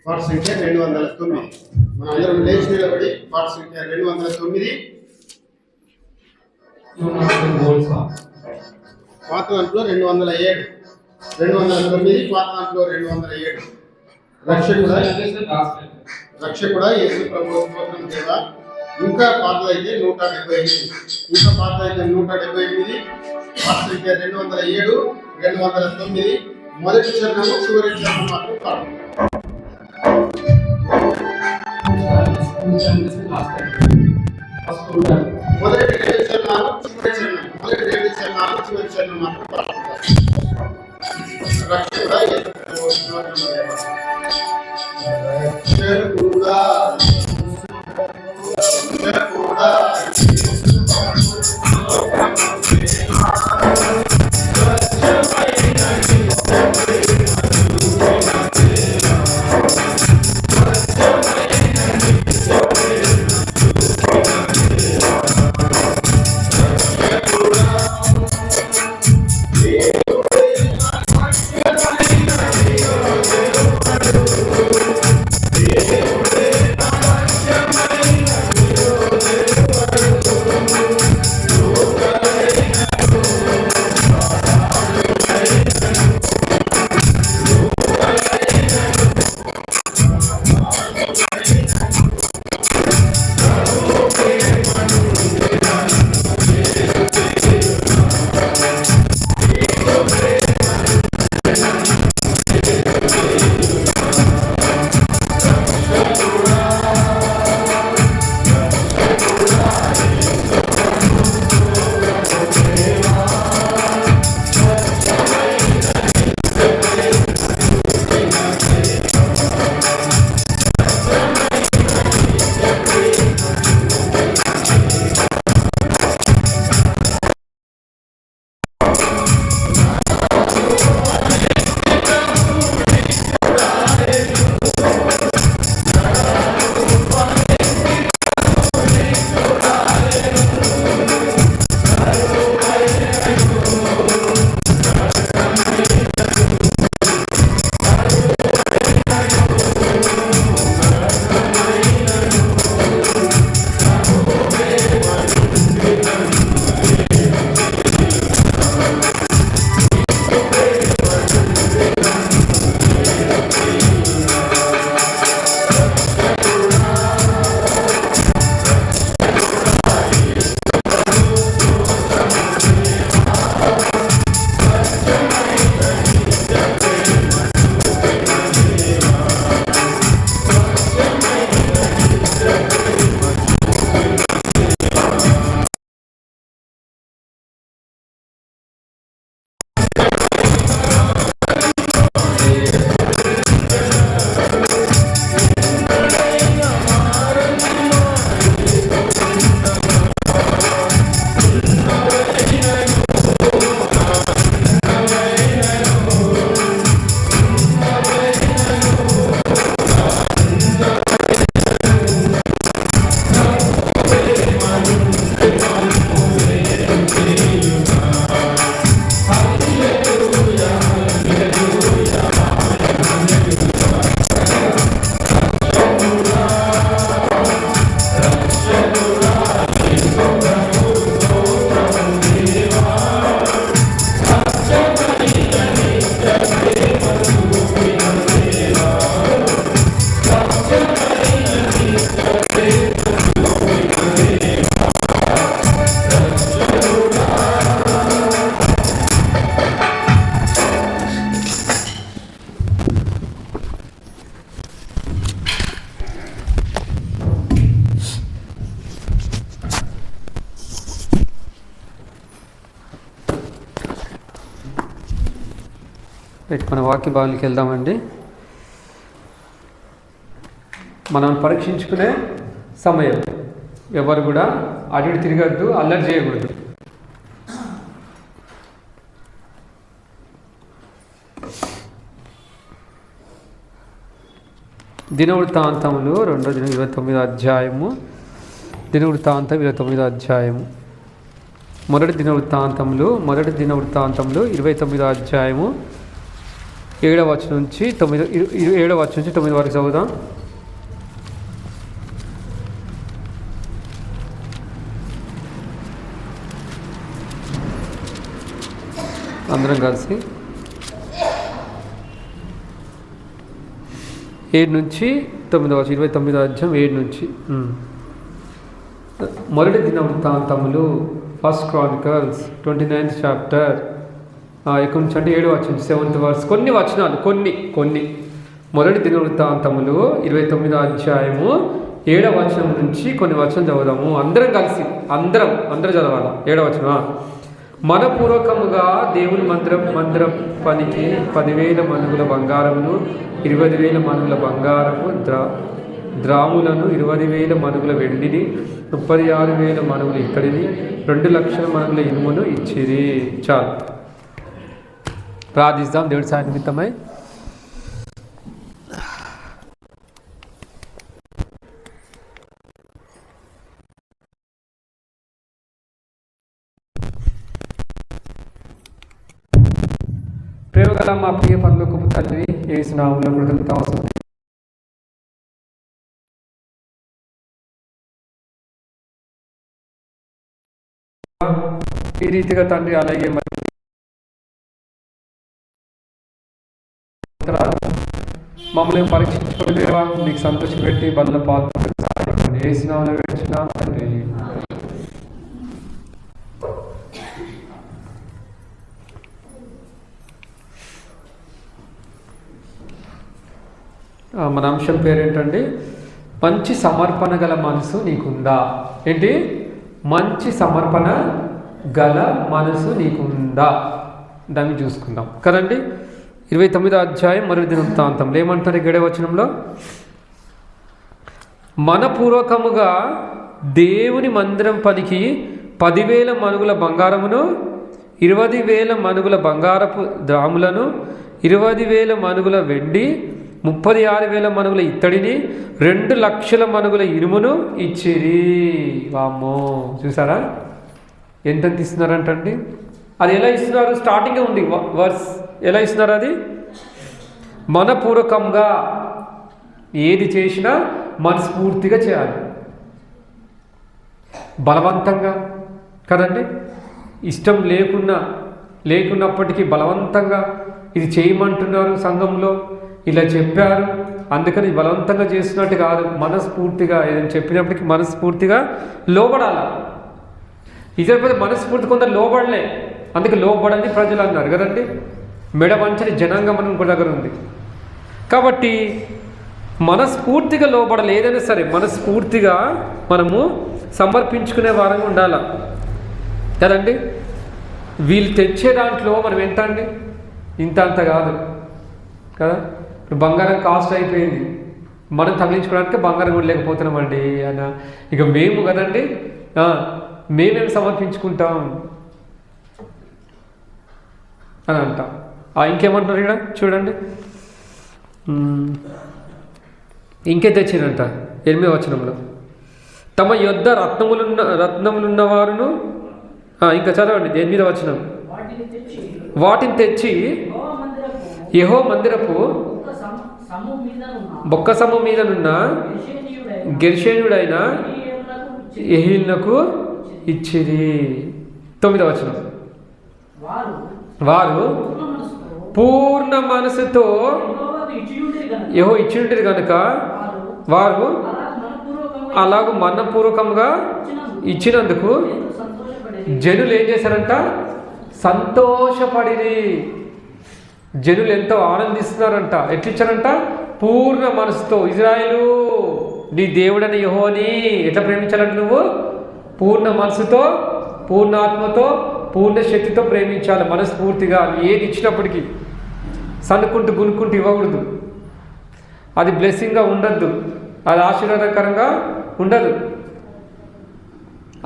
పాట సంఖ్య 209. మన అందరం లేచి నిలబడి పాట సంఖ్య 209. పాత దాంట్లో 207, 209, పాత దాంట్లో 207. రక్షకుడా యేసు ప్రభువు స్తోత్రం దేవా. ఇంకా పాతదైతే 178, ఇంకా పాతదైతే 178, పాత సంఖ్య 207, 209. మొదటి చరణము చివరి చరణం మాత్రం పాడు. మొదటి 2 చరణాలు చివరి చరణం, మొదటి 2 చరణాలు చివరి చరణం మాత్రం పాడుకుంటారు. రక్షకుడా యేసు ప్రభువు స్తోత్రం దేవా. రక్షకుడా మన వాక్య భాగానికి వెళ్దామండి. మనం పరీక్షించుకునే సమయం. ఎవరు కూడా అటు తిరగద్దు, అల్లరి చేయకూడదు. దినవృత్తాంతములు 2వ 29వ అధ్యాయము దినవృత్తాంతం 29వ అధ్యాయము. మొదటి దినవృత్తాంతంలో 29వ అధ్యాయము 7వ వచనం నుంచి 9 వరకు చదువుదాం. అందరం కలిసి 7 నుంచి 9 వచనం, 29వ అధ్యాయం 7 నుంచి. మొదటి దినవృత్తాంతములు, ఫస్ట్ క్రానికల్స్ 29th చాప్టర్, ఇక్కడ నుంచి అంటే 7వ వచనం 7th వర్స్. కొన్ని వచనాలు కొన్ని మొదటి దినవృత్తాంతములు 29వ అధ్యాయము 7వ వచనం నుంచి కొన్ని వచనం చదువుదాము. అందరం కలిసి అందరూ చదవాలి. 7వ వచనం. మనపూర్వకముగా దేవుని మందిరం పనికి 10,000 మణుగుల బంగారమును, 20,000 మణుగుల బంగారము ద్రాములను, 20,000 మణుగుల వెండిని, 36,000 మణుగులు ఇత్తడిని, 2,00,000 మణుగుల ఇనుమును ఇచ్చిరి. చాలు, ప్రార్థిస్తాం దేవుడి సాయం నిమిత్తమై. ప్రేమగల మా ప్రియ పరలోకపు తండ్రి, యేసు నామములో కృతజ్ఞత అవసరం. ఈ రీతిగా తండ్రి, అలాగే మమ్మల్ని పరీక్షించుకుని మీకు సంతోషపెట్టి బల్ల పాల్గొని యేసు నామములో వేడుచున్నాం తండ్రి. మన అంశం పేరేంటండి? మంచి సమర్పణ గల మనసు నీకుందా? ఏంటి? మంచి సమర్పణ గల మనసు నీకుందా? దాన్ని చూసుకుందాం కదండి. 29వ అధ్యాయం మొదటి దినవృత్తాంతంలో ఏమంటారు? 7వ వచనంలో, మనపూర్వకముగా దేవుని మందిరం పనికి 10,000 మణుగుల బంగారమును, 20,000 మణుగుల బంగారపు ద్రాములను, 20,000 మణుగుల వెండి, 36,000 మణుగుల ఇత్తడిని, 2,00,000 మణుగుల ఇనుమును ఇచ్చిరి. వామ్మో, చూసారా ఎంత ఇస్తున్నారంటండి? అది ఎలా ఇస్తున్నారు? స్టార్టింగే ఉంది వర్స్. ఎలా ఇస్తున్నారు? అది మనపూర్వకంగా ఏది చేసినా మనస్ఫూర్తిగా చేయాలి, బలవంతంగా కదండి. ఇష్టం లేకున్నప్పటికీ బలవంతంగా ఇది చేయమంటున్నారు, సంఘంలో ఇలా చెప్పారు అందుకని బలవంతంగా చేస్తున్నట్టు కాదు. మనస్ఫూర్తిగా ఏదైనా చెప్పినప్పటికీ మనస్ఫూర్తిగా లోబడాల. ఇతరులపై మనస్ఫూర్తి కొందరు లోబడలే, అందుకే లోబడని ప్రజలు అన్నారు కదండి. మెడ వంచని జనాంగం అని ఇంకో దగ్గర ఉంది. కాబట్టి మనస్ఫూర్తిగా లోబడాలి. ఏదైనా సరే మనస్ఫూర్తిగా మనము సమర్పించుకునే వారంగా ఉండాలి కదండి. వీళ్ళు తెచ్చే దాంట్లో మనం ఎంత అండి? ఇంత కాదు కదా. ఇప్పుడు బంగారం కాస్ట్ అయిపోయింది, మనం తగిలించుకోవడానికి బంగారం కూడా లేకపోతున్నామండి అన్న. ఇక మేము కదండి, మేమేమి సమర్పించుకుంటాం అని అంటాం. ఇంకేమంటున్నారు ఇక్కడ చూడండి. ఇంకే తెచ్చినంట 8వ వచనంలో, తమ యొద్ద రత్నములున్న వారును, ఇంకా చదవండి 8వ వచనం, వాటిని తెచ్చి యెహోవా మందిరపు బొక్క సము మీదనున్న గెర్షోనీయుడైన యెహీయేలునకు ఇచ్చిరి. 9వ వచనం, వారు పూర్ణ మనసుతో యెహోవా ఇచ్చినది కనుక వారు అలాగూ మనపూర్వకంగా ఇచ్చినందుకు జనులు ఏం చేశారంట? సంతోషపడిరి. జనులు ఎంతో ఆనందిస్తున్నారంట. ఎట్లిచ్చారంట? పూర్ణ మనసుతో. ఇజ్రాయేలు, నీ దేవుడని యెహోవాని ఎట్లా ప్రేమించాలంట? నువ్వు పూర్ణ మనసుతో, పూర్ణాత్మతో, పూర్ణ శక్తితో ప్రేమించాలి. మనస్ఫూర్తిగా ఏది ఇచ్చినప్పటికీ సనుక్కుంటూ గునుక్కుంటూ ఇవ్వకూడదు. అది బ్లెస్సింగ్గా ఉండద్దు, అది ఆశీర్వాదకరంగా ఉండదు.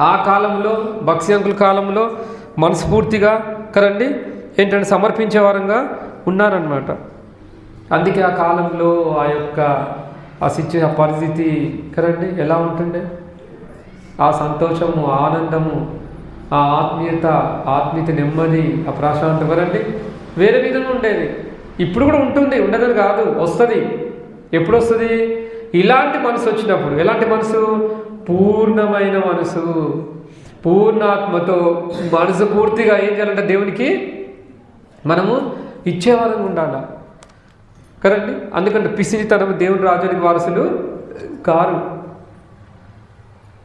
ఆ కాలంలో బక్సీ అంకుల్ కాలంలో మనస్ఫూర్తిగా కదండి ఏంటంటే సమర్పించే వారంగా ఉన్నారనమాట. అందుకే ఆ కాలంలో ఆ యొక్క ఆ పరిస్థితి కదండి ఎలా ఉంటుండే. ఆ సంతోషము, ఆనందము, ఆ ఆత్మీయత నెమ్మది, ఆ ప్రశాంతం కదండి వేరే విధంగా ఉండేది. ఇప్పుడు కూడా ఉంటుంది, ఉండదని కాదు, వస్తుంది. ఎప్పుడు వస్తుంది? ఇలాంటి మనసు వచ్చినప్పుడు. ఎలాంటి మనసు? పూర్ణమైన మనసు, పూర్ణాత్మతో మనసు పూర్తిగా ఏం చేయాలంటే దేవునికి మనము ఇచ్చేవారంగా ఉండాలి కదండి. అందుకంటే పిసినితనం దేవుని రాజ్యానికి వారసులు కారు.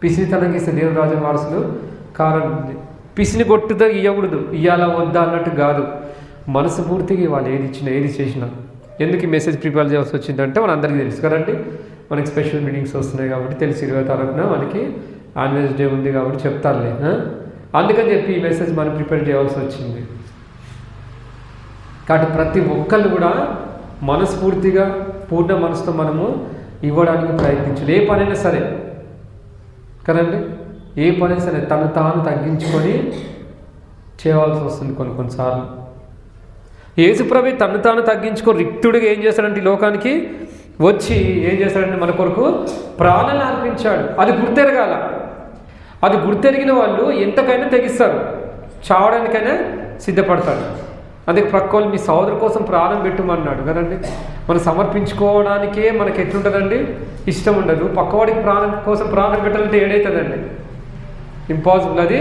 పిసినితనంకి ఇస్తే దేవుని రాజ్యానికి వారసులు కారండి. పిసిని కొట్టుతో ఇవ్వకూడదు, ఇయ్యాల వద్దా అన్నట్టు కాదు, మనసు పూర్తిగా ఇవ్వాలి. ఏది ఇచ్చినా ఏది చేసినా. ఎందుకు ఈ మెసేజ్ ప్రిపేర్ చేయాల్సి వచ్చిందంటే మన అందరికీ తెలుసు కదండి. మనకి స్పెషల్ మీటింగ్స్ వస్తున్నాయి కాబట్టి తెలుసు. 20వ తారీఖున మనకి యాన్యువల్ డే ఉంది కాబట్టి చెప్తారులే. అందుకని చెప్పి ఈ మెసేజ్ మనం ప్రిపేర్ చేయాల్సి వచ్చింది. కాబట్టి ప్రతి ఒక్కళ్ళు కూడా మనస్ఫూర్తిగా పూర్ణ మనసుతో మనము ఇవ్వడానికి ప్రయత్నించాలి. ఏ పనైనా సరే కదండి, ఏ పనైనా సరే తను తాను తగ్గించుకొని చేయవలసి వస్తుంది కొన్నిసార్లు. యేసుప్రభు తను తాను తగ్గించుకొని రిక్తుడిగా ఏం చేస్తాడంటే ఈ లోకానికి వచ్చి ఏం చేస్తాడంటే మన కొరకు ప్రాణాలు అర్పించాడు. అది గుర్తెరగాల. అది గుర్తెరిగిన వాళ్ళు ఎంతకైనా తెగిస్తారు, చావడానికైనా సిద్ధపడతారు. అందుకే ప్రక్కలు మీ సోదరు కోసం ప్రాణం పెట్టుమన్నాడు కదండి. మనం సమర్పించుకోవడానికే మనకి ఎట్లుంటుందండి, ఇష్టం ఉండదు. పక్కవాడికి ప్రాణం కోసం ప్రాణం పెట్టాలంటే ఏడవుతుందండి, ఇంపాసిబుల్, అది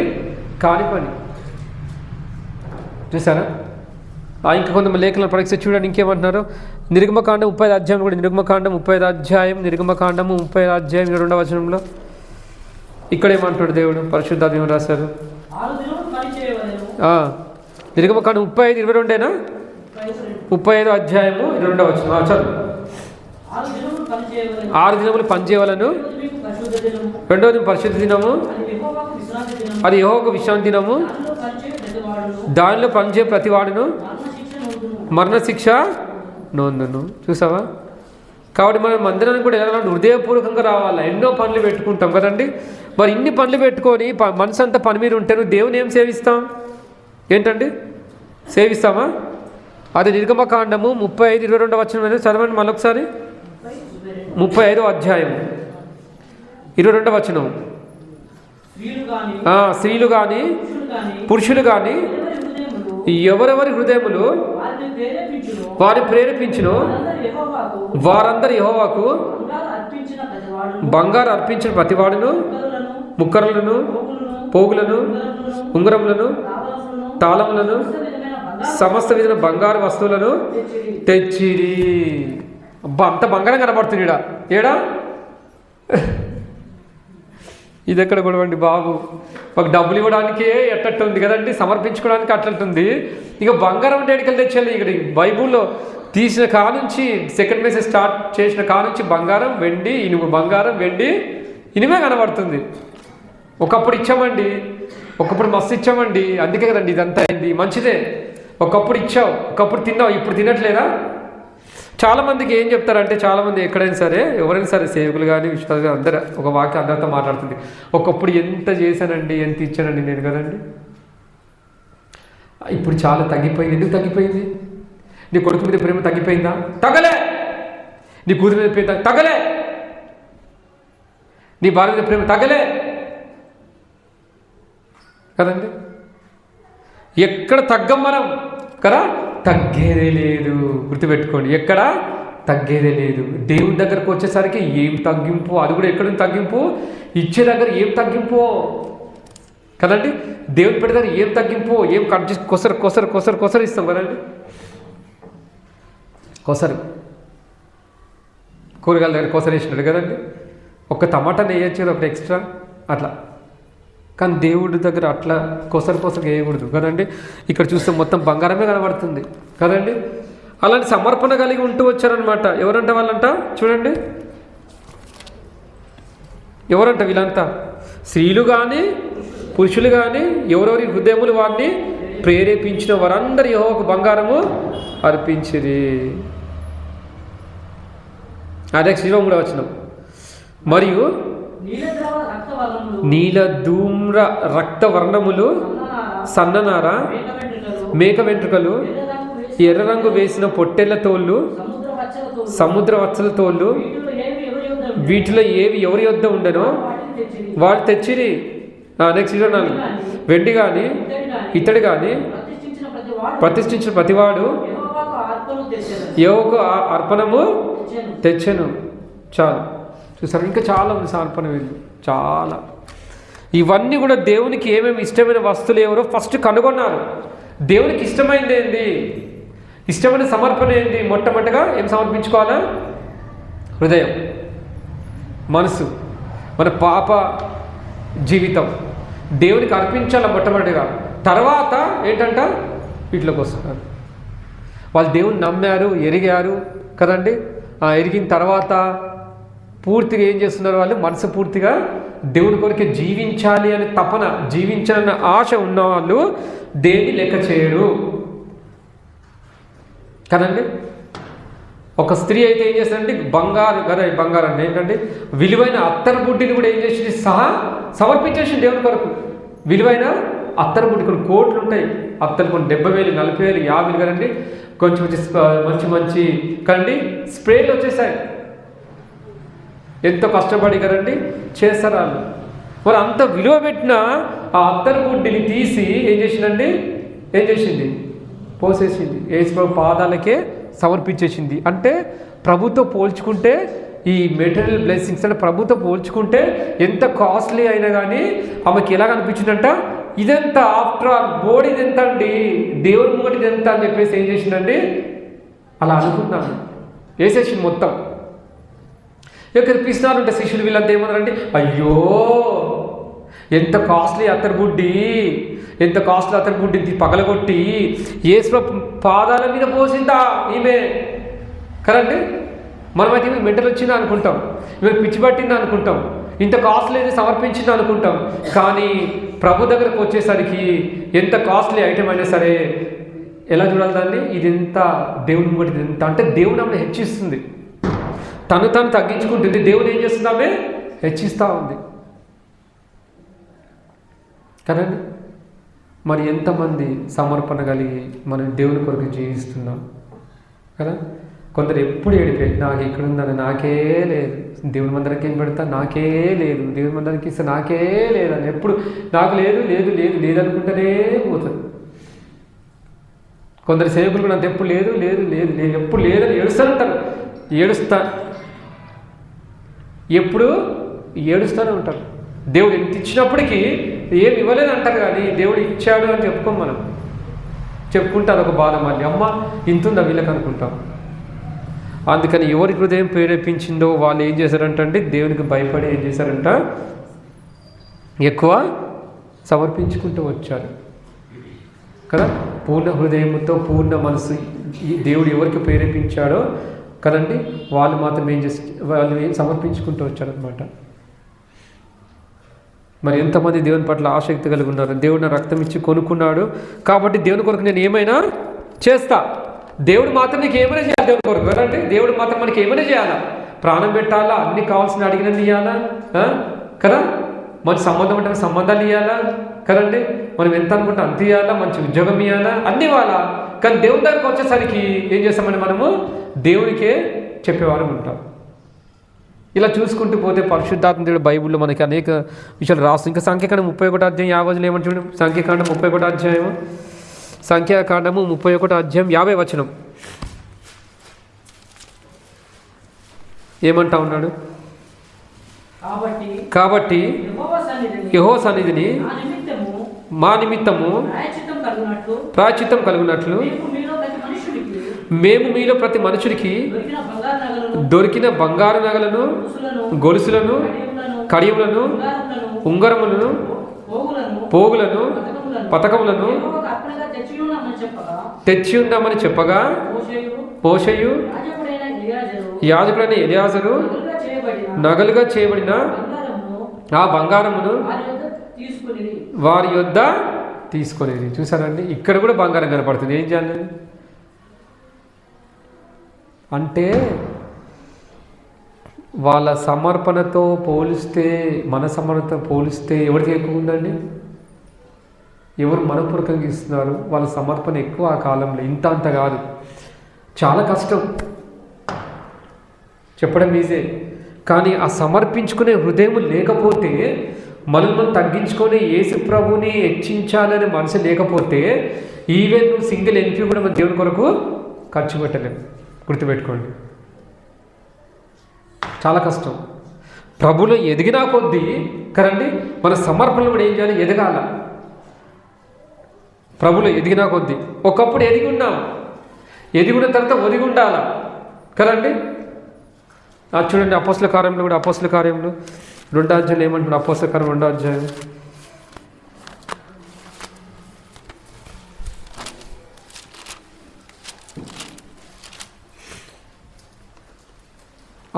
కాని పని. చూసారా? ఇంకా కొంతమంది లేఖల పరీక్ష చూడండి ఇంకేమంటున్నారు. నిర్గమకాండం 35 అధ్యాయం కూడా, నిర్గమకాండం 35 అధ్యాయం, నిర్గమకాండము 35 అధ్యాయం 22వ వచనంలో ఇక్కడ ఏమంటాడు దేవుడు? పరిశుద్ధాత్మ ఏమని రాశారు? నిర్గమకాండం 35:22 35 అధ్యాయము 22వ వచనం చదువు. 6 దినములు పనిచేయవలను, రెండవది పరిశుద్ధ దినము, అది యెహోవాకు విశ్రాంతి దినము, దానిలో పనిచేయ ప్రతివాడును మరణశిక్ష నొందును. చూసావా? కాబట్టి మనం మందిరానికి కూడా వెళ్ళాలంటే హృదయపూర్వకంగా రావాలి. ఎన్నో పనులు పెట్టుకుంటాం కదండి. మరి ఇన్ని పనులు పెట్టుకొని మనసు అంతా పని మీద ఉంటే నువ్వు దేవుని ఏం సేవిస్తాం? ఏంటండి సేవిస్తామా? అది నిర్గమకాండము 35:22 వచనం చదవండి మళ్ళొకసారి. 35వ అధ్యాయం 22వ వచనం. స్త్రీలు కానీ పురుషులు కానీ ఎవరెవరి హృదయములు వారిని ప్రేరేపించును వారందరు యెహోవాకు బంగారు అర్పించిన ప్రతివాడును ముక్కరులను, పోగులను, ఉంగరములను, తాళములను, సమస్త విధమైన బంగారు వస్తువులను తెచ్చిరి. అబ్బా, అంత బంగారం కనబడుతుంది ఏడా ఇది ఎక్కడ గొడవండి బాబు. మాకు డబ్బులు ఇవ్వడానికే ఎట్టట్టు ఉంది కదండి, సమర్పించుకోవడానికి అట్లంటుంది. ఇక బంగారం అంటే ఎక్కడికి తెచ్చాలి? ఇక్కడ బైబుల్లో తీసిన కానుంచి సెకండ్ మెసేజ్ స్టార్ట్ చేసిన కానుంచి బంగారం, వెండి, ఇనుము, బంగారం, వెండి, ఇనుమే కనబడుతుంది. ఒకప్పుడు ఇచ్చామండి, ఒకప్పుడు మస్తు ఇచ్చామండి, అందుకే కదండి ఇదంతా అయింది. మంచిదే, ఒకప్పుడు ఇచ్చావు, ఒకప్పుడు తిన్నావు, ఇప్పుడు తినట్లేదా? చాలామందికి ఏం చెప్తారంటే, చాలామంది ఎక్కడైనా సరే ఎవరైనా సరే సేవకులు కానీ విశ్వాసులు అందరూ ఒక వాక్యం అందరితో మాట్లాడుతుంది. ఒకప్పుడు ఎంత చేశానండి, ఎంత ఇచ్చానండి నేను కదండి, ఇప్పుడు చాలా తగ్గిపోయింది. ఎందుకు తగ్గిపోయింది? నీ కొడుకు మీద ప్రేమ తగ్గిపోయిందా? తగలే. నీ కూతురు మీద ప్రేమ తగలే. నీ భార్య మీద ప్రేమ తగలే కదండి. ఎక్కడ తగ్గం మనం కదా, తగ్గేదే లేదు. గుర్తుపెట్టుకోండి, ఎక్కడ తగ్గేదే లేదు. దేవుని దగ్గరకు వచ్చేసరికి ఏం తగ్గింపు, అది కూడా ఎక్కడ తగ్గింపు, ఇచ్చే దగ్గర ఏం తగ్గింపు కదండి. దేవుని పెద్ద దగ్గర ఏం తగ్గింపు, ఏం కట్ చేసి కొసరు ఇస్తాం కదండి. కొసరు కూరగాయల దగ్గర కొసరు వేసినాడు కదండి. ఒక టమాటాని వేయచ్చు కదా, ఒకటి ఎక్స్ట్రా అట్లా. కానీ దేవుడి దగ్గర అట్లా కొసరు వేయకూడదు కదండి. ఇక్కడ చూస్తే మొత్తం బంగారమే కనబడుతుంది కదండి. అలాంటి సమర్పణ కలిగి ఉంటూ వచ్చారనమాట. ఎవరంట వాళ్ళంట? చూడండి, ఎవరంట వీళ్ళంతా? స్త్రీలు కానీ పురుషులు కానీ ఎవరెవరి హృదయములు వారిని ప్రేరేపించిన వారందరూ యెహోవాకు బంగారము అర్పించిరి. అదే 23వ వచనం. మరియు నీల ధూమ్ర రక్త వర్ణములు, సన్ననార, మేక వెంట్రుకలు, ఎర్ర రంగు వేసిన పొట్టెళ్ల తోళ్ళు, సముద్ర వచ్చల తోళ్ళు, వీటిలో ఏవి ఎవరి యొద్ద ఉండనో వాళ్ళు తెచ్చిరి. నెక్స్ట్ 24 వెండి కానీ ఇత్తడి కానీ ప్రతిష్ఠించిన ప్రతివాడు యెహోవాకు అర్పణము తెచ్చెను. చాలు, చూసారు, ఇంకా చాలా ఉంది సమర్పణ వీళ్ళు చాలా. ఇవన్నీ కూడా దేవునికి ఏమేమి ఇష్టమైన వస్తువులు ఎవరో ఫస్ట్ కనుగొన్నారు. దేవునికి ఇష్టమైనది ఏంది, ఇష్టమైన సమర్పణ ఏంది? మొట్టమొదటిగా ఏం సమర్పించుకోవాలా? హృదయం, మనసు, మన పాప జీవితం దేవునికి అర్పించాలి మొట్టమొదటిగా. తర్వాత ఏంటంట, వీటిలోకి వస్తున్నారు. వాళ్ళు దేవుని నమ్మారు, ఎరిగారు కదండి. ఎరిగిన తర్వాత పూర్తిగా ఏం చేస్తున్నారు? వాళ్ళు మనసు పూర్తిగా దేవుని కొరకే జీవించాలి అని తపన, జీవించాలన్న ఆశ ఉన్నవాళ్ళు దేన్ని లెక్క చేయరు కదండి. ఒక స్త్రీ అయితే ఏం చేస్తుందంటే బంగారం అంటే ఏంటంటే విలువైన అత్తరు బుడ్డిని కూడా ఏం చేసి సమర్పించేసి దేవుని కొరకు. విలువైన అత్తరు బుడ్డి కొన్ని కోట్లు ఉంటాయి, అత్తలు కొన్ని 70,000, 40,000, 50,000 కదండి. కొంచెం మంచి కండి స్ప్రేలు వచ్చేసాయి. ఎంతో కష్టపడి కదండి చేస్తారు వాళ్ళు. మరి అంత విలువ పెట్టిన ఆ అత్తరు బుడ్డిని తీసి ఏం చేసింది? పోసేసింది, యేసుప్రభు పాదాలకే సమర్పించేసింది. అంటే ప్రభుతో పోల్చుకుంటే ఈ మెటీరియల్ బ్లెస్సింగ్స్ అంటే ప్రభుతో పోల్చుకుంటే ఎంత కాస్ట్లీ అయినా కానీ ఆమెకి ఎలా కనిపించిందంట, ఇదెంత ఆఫ్టర్ ఆల్ బోర్డు ఇదెంత అండి, దేవుని ముంగటి ఇదెంత అని చెప్పేసి ఏం చేసిందండి, అలా అనుకున్నాను, వేసేసింది మొత్తం. ఇక్కడ పిస్తున్నారు అంటే శిష్యులు వీళ్ళంతా ఏమన్నారంటే, అయ్యో ఎంత కాస్ట్లీ అత్తరుబుడ్డి, ఎంత కాస్ట్లీ అత్తరుబుడ్డి పగలగొట్టి యేసు పాదాల మీద పోసిందా ఈమె కదండి. మనమైతే ఈమె మెంటలు వచ్చిందా అనుకుంటాం, ఈమె పిచ్చి పట్టిందా అనుకుంటాం, ఇంత కాస్ట్లీ సమర్పించిందా అనుకుంటాం. కానీ ప్రభు దగ్గరకు వచ్చేసరికి ఎంత కాస్ట్లీ ఐటమ్ అయినా సరే ఎలా చూడాలి దాన్ని, ఇది ఎంత దేవుని బట్టి ఎంత అంటే దేవుని ఆమె హెచ్చిస్తుంది, తను తగ్గించుకుంటుంది, దేవుని ఏం చేస్తుంది, హెచ్చిస్తూ ఉంది కదండి. మరి ఎంతమంది సమర్పణ కలిగి మనం దేవుని కొరకు జీవిస్తున్నాం కదా. కొందరు ఎప్పుడు ఏడిపోయి, నాకు ఇక్కడ ఉందని, నాకే లేదు, దేవుని మందిరానికి ఏం పెడతా, నాకే లేదు, దేవుని మందిరానికి ఇస్తే నాకే లేదని ఎప్పుడు నాకు లేదు లేదు లేదు లేదనుకుంటేనే పోతుంది. కొందరు సేవకులు కూడా అంత ఎప్పుడు లేదు లేదు లేదు లేదు ఎప్పుడు లేదని ఏడుస్తూనే ఎప్పుడు ఏడుస్తూనే ఉంటారు. దేవుడు ఎంత ఇచ్చినప్పటికీ ఏమి ఇవ్వలేదు అంటారు, కానీ దేవుడు ఇచ్చాడు అని చెప్పుకోం మనం, చెప్పుకుంటారు ఒక బాధ, మళ్ళీ అమ్మ ఇంతుందా వీళ్ళకి అనుకుంటాం. అందుకని ఎవరి హృదయం ప్రేరేపించిందో వాళ్ళు ఏం చేశారంటే దేవునికి భయపడి ఏం చేశారంట, ఎక్కువ సమర్పించుకుంటూ వచ్చారు కదా. పూర్ణ హృదయంతో పూర్ణ మనసు దేవుడు ఎవరికి ప్రేరేపించాడో కదండి, వాళ్ళు మాత్రం వాళ్ళు సమర్పించుకుంటూ వచ్చారనమాట. మరి ఎంతమంది దేవుని పట్ల ఆసక్తి కలిగి ఉన్నారు, దేవుడు నా రక్తం ఇచ్చి కొనుక్కున్నాడు కాబట్టి దేవుని కొరకు నేను ఏమైనా చేస్తా, దేవుడు మాత్రం నీకు ఏమైనా చేయాలి దేవుని కొరకు కదండి. దేవుడు మాత్రం మనకి ఏమైనా చేయాలా, ప్రాణం పెట్టాలా, అన్ని కావాల్సిన అడిగినది ఇవ్వాలా కదా, మంచి సంబంధం అంటే సంబంధాలు ఇవ్వాలా కదండి, మనం ఎంత అనుకుంటే అంత ఇవ్వాలా, మంచి ఉద్యోగం ఇవ్వాలా, అన్ని ఇవ్వాలా. కానీ దేవుని దగ్గరకు వచ్చేసరికి ఏం చేస్తామని మనము దేవునికే చెప్పేవారు ఉంటాం. ఇలా చూసుకుంటూ పోతే పరిశుద్ధాత్మ దేవుడు బైబిల్లో మనకి అనేక విషయాలు రాస్తుంది. ఇంకా సంఖ్యాకాండం 31 అధ్యాయం 50 ఏమని చూడండి. సంఖ్యాకాండం 31 అధ్యాయం, సంఖ్యాకాండము 31 అధ్యాయం 50 వచనం ఏమంటా ఉన్నాడు, కాబట్టి యెహోవా సన్నిధిని మా నిమిత్తము ప్రాయశ్చిత్తం కలుగునట్లు మేము మీలో ప్రతి మనుషుడికి దొరికిన బంగారు నగలను, గొలుసులను, కడియములను, ఉంగరములను, పోగులను, పతకములను తెచ్చి ఉన్నామని చెప్పగా మోషేయు యాజకుడైన ఎలియాజరు నగలుగా చేయబడిన ఆ బంగారమును వారి యొద్ద తీసుకొనేది. చూసారండి, ఇక్కడ కూడా బంగారం కనపడుతుంది. ఏం చేయాలి అంటే వాళ్ళ సమర్పణతో పోలిస్తే, మన సమర్పణతో పోలిస్తే ఎవరికి ఎక్కువ ఉందండి, ఎవరు మనపూర్వకంగా ఇస్తున్నారు, వాళ్ళ సమర్పణ ఎక్కువ. ఆ కాలంలో ఇంత అంత కాదు, చాలా కష్టం చెప్పడం ఈజీ. కానీ ఆ సమర్పించుకునే హృదయం లేకపోతే, మనల్ని మనం తగ్గించుకొని యేసు ప్రభుని హెచ్చించాలనే మనసు లేకపోతే, ఈవెన్ నువ్వు సింగిల్ ఎంపీ కూడా మన దేవుని కొరకు ఖర్చు పెట్టలేము. గుర్తుపెట్టుకోండి, చాలా కష్టం. ప్రభులో ఎదిగినా కొద్దీ కదండి, మన సమర్పణలు కూడా ఏం చేయాలి? ఎదగాల. ప్రభులో ఎదిగినా కొద్దీ ఒకప్పుడు ఎదిగి ఉన్నాం, ఎదిగిన తర్వాత ఒదిగి ఉండాల కదండి. చూడండి, అపోస్తల కార్యంలో కూడా, అపోస్తల కార్యంలో 2వ అధ్యాయం ఏమంటున్నాడు? అపోస్తల కార్యం 2వ అధ్యాయం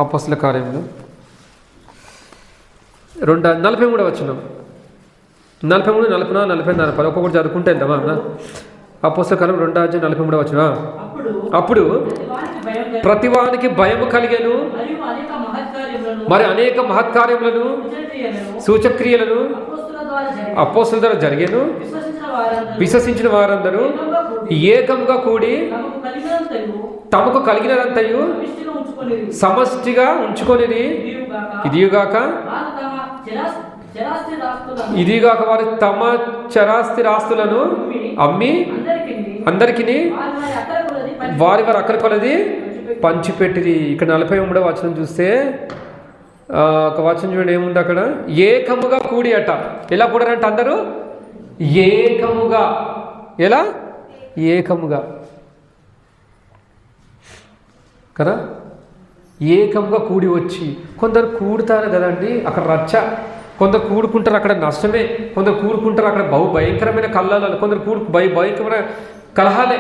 అపోస్తల కార్యంలో 43 వచనం, 43, 44, 44 ఒక్కొక్కటి చదువుకుంటే ఎంతమా? అపోస్తల కార్యం 2వ అధ్యాయం 43 వచనం. అప్పుడు ప్రతివానికి భయము కలిగెను, మరి అనేక మహత్కార్యములను సూచక్రియలను అపోస్తలుల ద్వారా జరిగెను. విశ్వసించిన వారందరూ ఏకముగా కూడి తమకు కలిగినదంతయు సమష్టిగా ఉంచుకొనిది. ఇదిగాక వారు తమ చరాస్తి రాస్తులను అమ్మి అందరికీ వారి అక్కర కొలది పంచిపెట్టిది. ఇక్కడ 43వ వచనం చూస్తే ఒక వచనం చూడండి, ఏముంది అక్కడ? ఏకముగా కూడి అట. ఎలా కూడారంట? అందరూ ఏకముగా. ఎలా? ఏకముగా కదా, ఏకంగా కూడి వచ్చి. కొందరు కూడుతారు కదండి, అక్కడ రచ్చ. కొందరు కూడుకుంటారు, అక్కడ నష్టమే. కొందరు కూడుకుంటారు, అక్కడ భయంకరమైన కల్లాలు. కొందరు భయంకరమైన కలహాలే.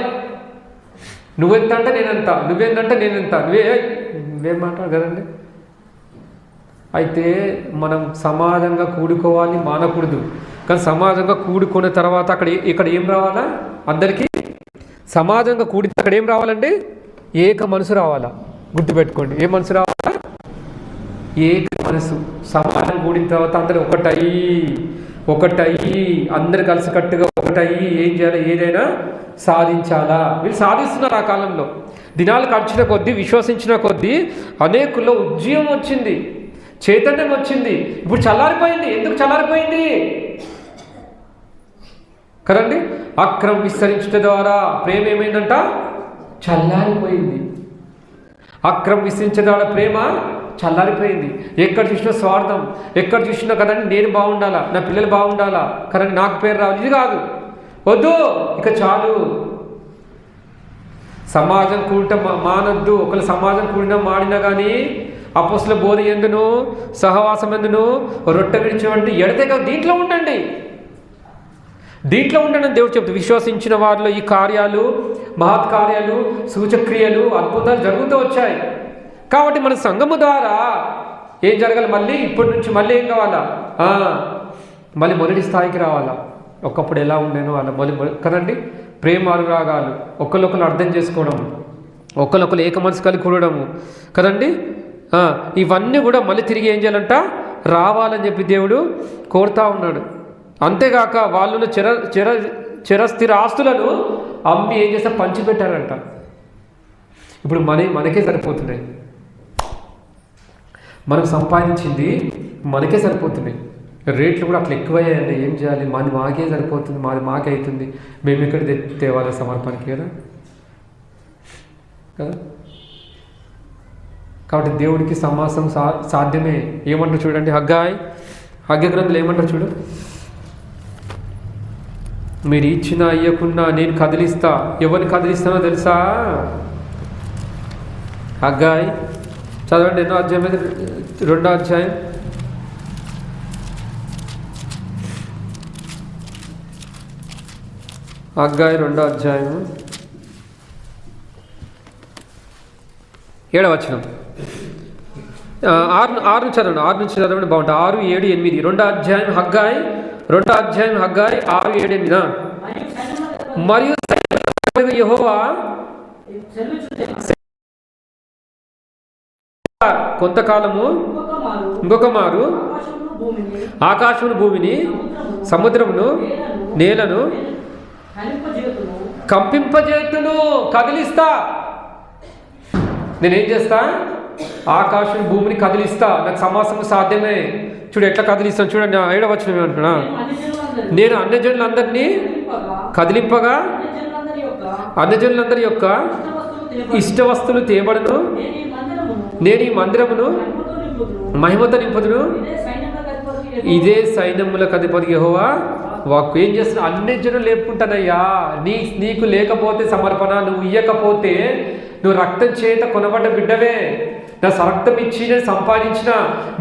నువ్వెంత అంటే నేనెంత, నువ్వేందంటే నేనెంత, నువ్వేం మాట్లాడు కదండి. అయితే మనం సమాజంగా కూడుకోవాలి, మానకూడదు. కానీ సమాజంగా కూడుకున్న తర్వాత ఇక్కడ ఏం రావాలా? అందరికీ సమాజంగా కూడిన అక్కడ ఏం రావాలండి? ఏక మనసు రావాలా. గుర్తుపెట్టుకోండి, ఏ మనసు రావాలా? ఏక మనసు. సమాజం కూడిన తర్వాత అందరూ ఒకటయ్యి అందరు కలిసికట్టుగా ఒకటయ్యి ఏం చేయాలి? ఏదైనా సాధించాలా. వీళ్ళు సాధిస్తున్నారు. ఆ కాలంలో దినాలు గడిచిన కొద్దీ, విశ్వసించిన కొద్దీ అనేకుల్లో ఉద్యమం వచ్చింది, చైతన్యం వచ్చింది. ఇప్పుడు చల్లారిపోయింది. ఎందుకు చల్లారిపోయింది కదండి? అక్రమం విస్తరించడం ద్వారా ప్రేమ ఏమైందంట? చల్లారిపోయింది. అక్రమం విస్తరించడం ద్వారా ప్రేమ చల్లారిపోయింది. ఎక్కడ చూసినా స్వార్థం, ఎక్కడ చూసినా కదండి నేను బాగుండాలా, నా పిల్లలు బాగుండాలా కదండి, నాకు పేరు రావాలి. ఇది కాదు, వద్దు, ఇక చాలు. సమాజం కూడటం మానొద్దు. ఒకళ్ళు సమాజం కూడినా మాడినా కానీ అపోస్తలుల బోధ ఎందును, సహవాసం ఎందును, రొట్టె విడిచివంటి ఎడతే కదా, దీంట్లో ఉండండి. దేవుడు చెప్తూ, విశ్వసించిన వారిలో ఈ కార్యాలు, మహత్కార్యాలు, సూచక్రియలు, అద్భుతాలు జరుగుతూ వచ్చాయి. కాబట్టి మన సంఘము ద్వారా ఏం జరగాలి? మళ్ళీ ఇప్పటి నుంచి మళ్ళీ ఏం కావాలా? మళ్ళీ మొదటి స్థాయికి రావాలా. ఒకప్పుడు ఎలా ఉండేనో అలా కదండి. ప్రేమ అనురాగాలు, ఒకళ్ళొకరు అర్థం చేసుకోవడం, ఒకళ్ళొకరు ఏక మనసు కలిగి కూడడము కదండి. ఇవన్నీ కూడా మళ్ళీ తిరిగి ఏం చేయాలంట? రావాలని చెప్పి దేవుడు కోరుతా ఉన్నాడు. అంతేగాక వాళ్ళు చిరస్థిర ఆస్తులను అమ్మి ఏం చేస్తే పంచిపెట్టారంట. ఇప్పుడు మనకే సరిపోతున్నాయి. మనం సంపాదించింది మనకే సరిపోతున్నాయి. రేట్లు కూడా అట్లా ఎక్కువయ్యాయండి. ఏం చేయాలి? మాకే సరిపోతుంది, మాకే అవుతుంది. మేము ఎక్కడ తేవాలి సమర్పణకి కదా. కాబట్టి దేవుడికి సమాసం సాధ్యమే. ఏమంటారు చూడండి, హగ్గ గ్రంథులు ఏమంటారు చూడు. మీరు ఇచ్చినా ఇవ్వకున్నా నేను కదిలిస్తా. ఎవరిని కదిలిస్తానో తెలుసా? హగ్గాయి చదవండి, 2వ అధ్యాయం 2వ అధ్యాయం హగ్గాయి 2వ అధ్యాయం 7వ వచనం. 6 చదవండి, 6 నుంచి చదవండి, బాగుంటుంది. 6, 7, 8. 2వ అధ్యాయం హగ్గాయి 6, 7, 8. మరియు యెహోవా కొంతకాలము ఇంకొక మారు ఆకాశమును, భూమిని, సముద్రమును, నేలను కంపింపజేతును. కదిలిస్తా. నేనేం చేస్తా? ఆకాశం భూమిని కదిలిస్తా, నాకు సమాసము సాధ్యమే. చూడు ఎట్లా కదిలిస్తాను చూడండి. 7వ వచనం ఏమంటున్నా, నేను అన్యజనులందరినీ కదిలింపగా అన్యజనులందరి యొక్క ఇష్ట వస్తువులు తేబడును, నేను ఈ మందిరమును మహిమతో నింపుదును, ఇదే సైన్యములకు అధిపతి యెహోవా వాక్కు. ఏం చేస్తున్నా, అన్యజనులు లేపుకుంటానయ్యా. నీకు లేకపోతే సమర్పణ, నువ్వు ఇయ్యకపోతే, నువ్వు రక్తం చేత కొనబడ్డ బిడ్డవే, నా రక్తం ఇచ్చి నేను సంపాదించిన,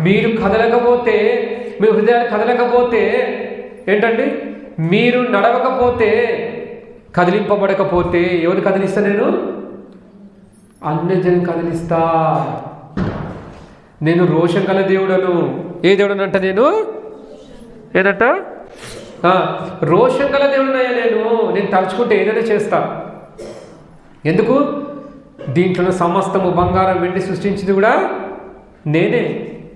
మీరు కదలకపోతే, మీ హృదయాలు కదలకపోతే ఏంటండి, మీరు నడవకపోతే, కదిలింపబడకపోతే ఎవరు కదిలిస్తా? నేను అన్యజనం కదిలిస్తా. నేను రోషం గల దేవుడను. ఏ దేవుడను అంట? నేను ఏదంట? రోషం గల దేవుడునయ్యా. నేను తలుచుకుంటే ఏదైనా చేస్తా. ఎందుకు? దీంట్లో సమస్తము బంగారం వెండి సృష్టించింది కూడా నేనే.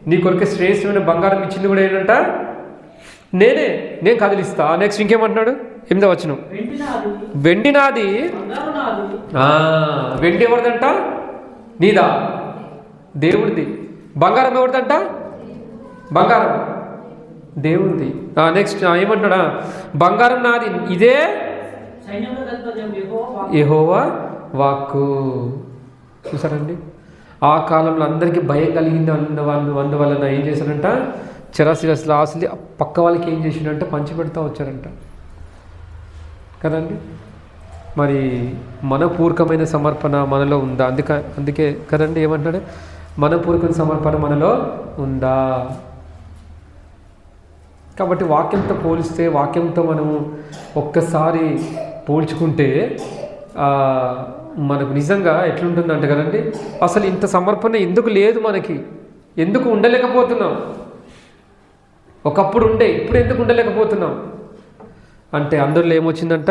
నీ కొరకు శ్రేష్టమైన బంగారం ఇచ్చింది కూడా ఏంటంట? నేనే. నేను కదిలిస్తా. నెక్స్ట్ ఇంకేమంటున్నాడు? 8వ వచనం, వెండి నాది. వెండి ఎవరిదంట? నీదా? దేవుడిది. బంగారం ఎవరిదంట? బంగారం దేవుడిది. నెక్స్ట్ ఏమంటాడా? బంగారం నాది, ఇదే యెహోవా వాక్కు. చూసారండి, ఆ కాలంలో అందరికీ భయం కలిగింది అందువలన ఏం చేశారంట? చిరశిరస్సులు ఆశలు పక్క వాళ్ళకి ఏం చేసిండంటే పంచిపెడతా వచ్చారంట కదండి. మరి మనపూర్వకమైన సమర్పణ మనలో ఉందా? అందుకే కదండి ఏమంటాడు? మనపూర్వకమైన సమర్పణ మనలో ఉందా? కాబట్టి వాక్యంతో పోలిస్తే, వాక్యంతో మనము ఒక్కసారి పోల్చుకుంటే మనకు నిజంగా ఎట్లుంటుందంటే కదండి, అసలు ఇంత సమర్పణ ఎందుకు లేదు మనకి? ఎందుకు ఉండలేకపోతున్నాం? ఒకప్పుడు ఉండే, ఇప్పుడు ఎందుకు ఉండలేకపోతున్నాం అంటే అందరిలో ఏమొచ్చిందంట?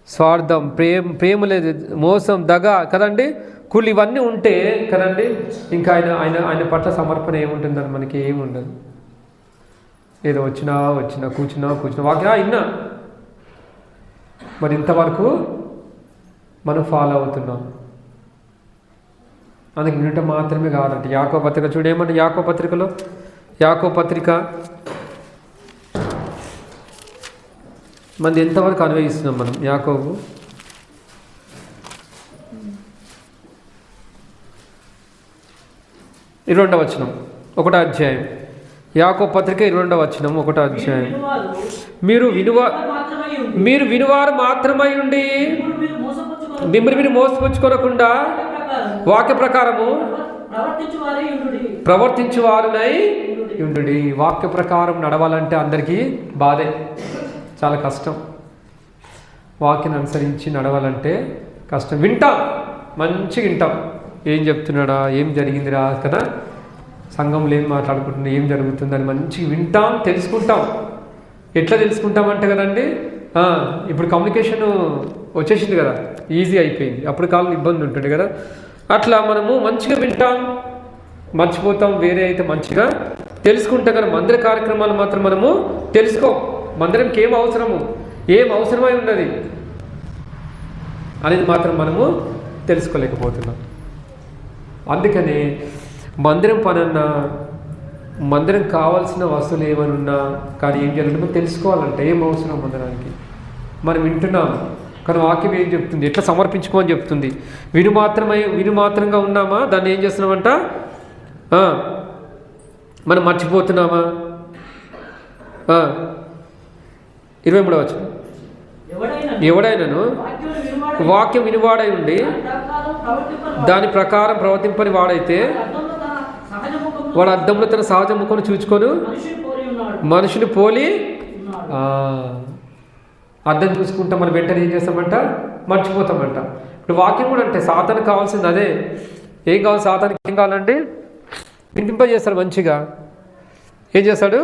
స్వార్థం, ప్రేమ లేదు, మోసం, దగ కదండి, కుళ్ళు, ఇవన్నీ ఉంటే కదండి ఇంకా ఆయన పట్ల సమర్పణ ఏముంటుందని మనకి ఏముండదు. ఏదో వచ్చినా కూర్చున్నా వాక్యా ఇన్నా. మరి ఇంతవరకు మనం ఫాలో అవుతున్నాం. అందుకే వినటం మాత్రమే కావాలంటే యాకోబు పత్రిక చూడేమంటే, యాకోబు పత్రికలో, యాకోబు పత్రిక మనది ఎంతవరకు అన్వయిస్తున్నాం మనం? యాకోబు 22వ వచనం 1వ అధ్యాయం. యాకోబు పత్రిక 22వ వచనం 1వ అధ్యాయం. మీరు వినువారు మాత్రమై ఉండి మిమ్మల్ని మీరు మోసపుచ్చుకోనకుండా వాక్య ప్రకారము ప్రవర్తించువారునై ఉండుడి. వాక్య ప్రకారం నడవాలంటే అందరికీ బాధే, చాలా కష్టం. వాక్యాన్ని అనుసరించి నడవాలంటే కష్టం. వింటాం, మంచిగా వింటాం, ఏం చెప్తున్నాడా, ఏం జరిగిందిరా కదా, సంఘంలో ఏం మాట్లాడుకుంటున్నా, ఏం జరుగుతుందని మంచిగా వింటాం, తెలుసుకుంటాం. ఎట్లా తెలుసుకుంటామంటే కదండి, ఇప్పుడు కమ్యూనికేషన్ వచ్చేసింది కదా, ఈజీ అయిపోయింది. అప్పుడు కాలం ఇబ్బంది ఉంటుంది కదా. అట్లా మనము మంచిగా వింటాం, మర్చిపోతాం. వేరే అయితే మంచిగా తెలుసుకుంటాం. కానీ మందిర కార్యక్రమాలు మాత్రం మనము తెలుసుకోం. మందిరంకి ఏం అవసరమై ఉన్నది అనేది మాత్రం మనము తెలుసుకోలేకపోతున్నాం. అందుకని మందిరం పనన్నా, మందిరం కావాల్సిన వస్తువులు ఏమైనా ఉన్నా కానీ ఏం జరుగుతుందో తెలుసుకోవాలంటే ఏం అవసరం మందిరానికి. మనం వింటున్నాం కానీ వాక్యం ఏం చెప్తుంది, ఎట్లా సమర్పించుకోమని చెప్తుంది. విను మాత్రంగా ఉన్నామా, దాన్ని ఏం చేస్తున్నామంట మనం మర్చిపోతున్నామా? 23వ వచనం, ఎవడైనాను వాక్యం వినివాడై ఉండి దాని ప్రకారం ప్రవర్తింపని వాడైతే వాడు అద్దంలో తన సహజ ముఖమును చూచుకొని మనుషుని పోలి. అద్దం చూసుకుంటాం, మనం వెంటనే ఏం చేస్తామంట, మర్చిపోతామంట. ఇప్పుడు వాక్యం కూడా అంటే సాతానికి కావాల్సింది అదే. ఏం కావాలి సాతానికి? ఏం కావాలండి? వినిపింపజేస్తాడు మంచిగా. ఏం చేస్తాడు?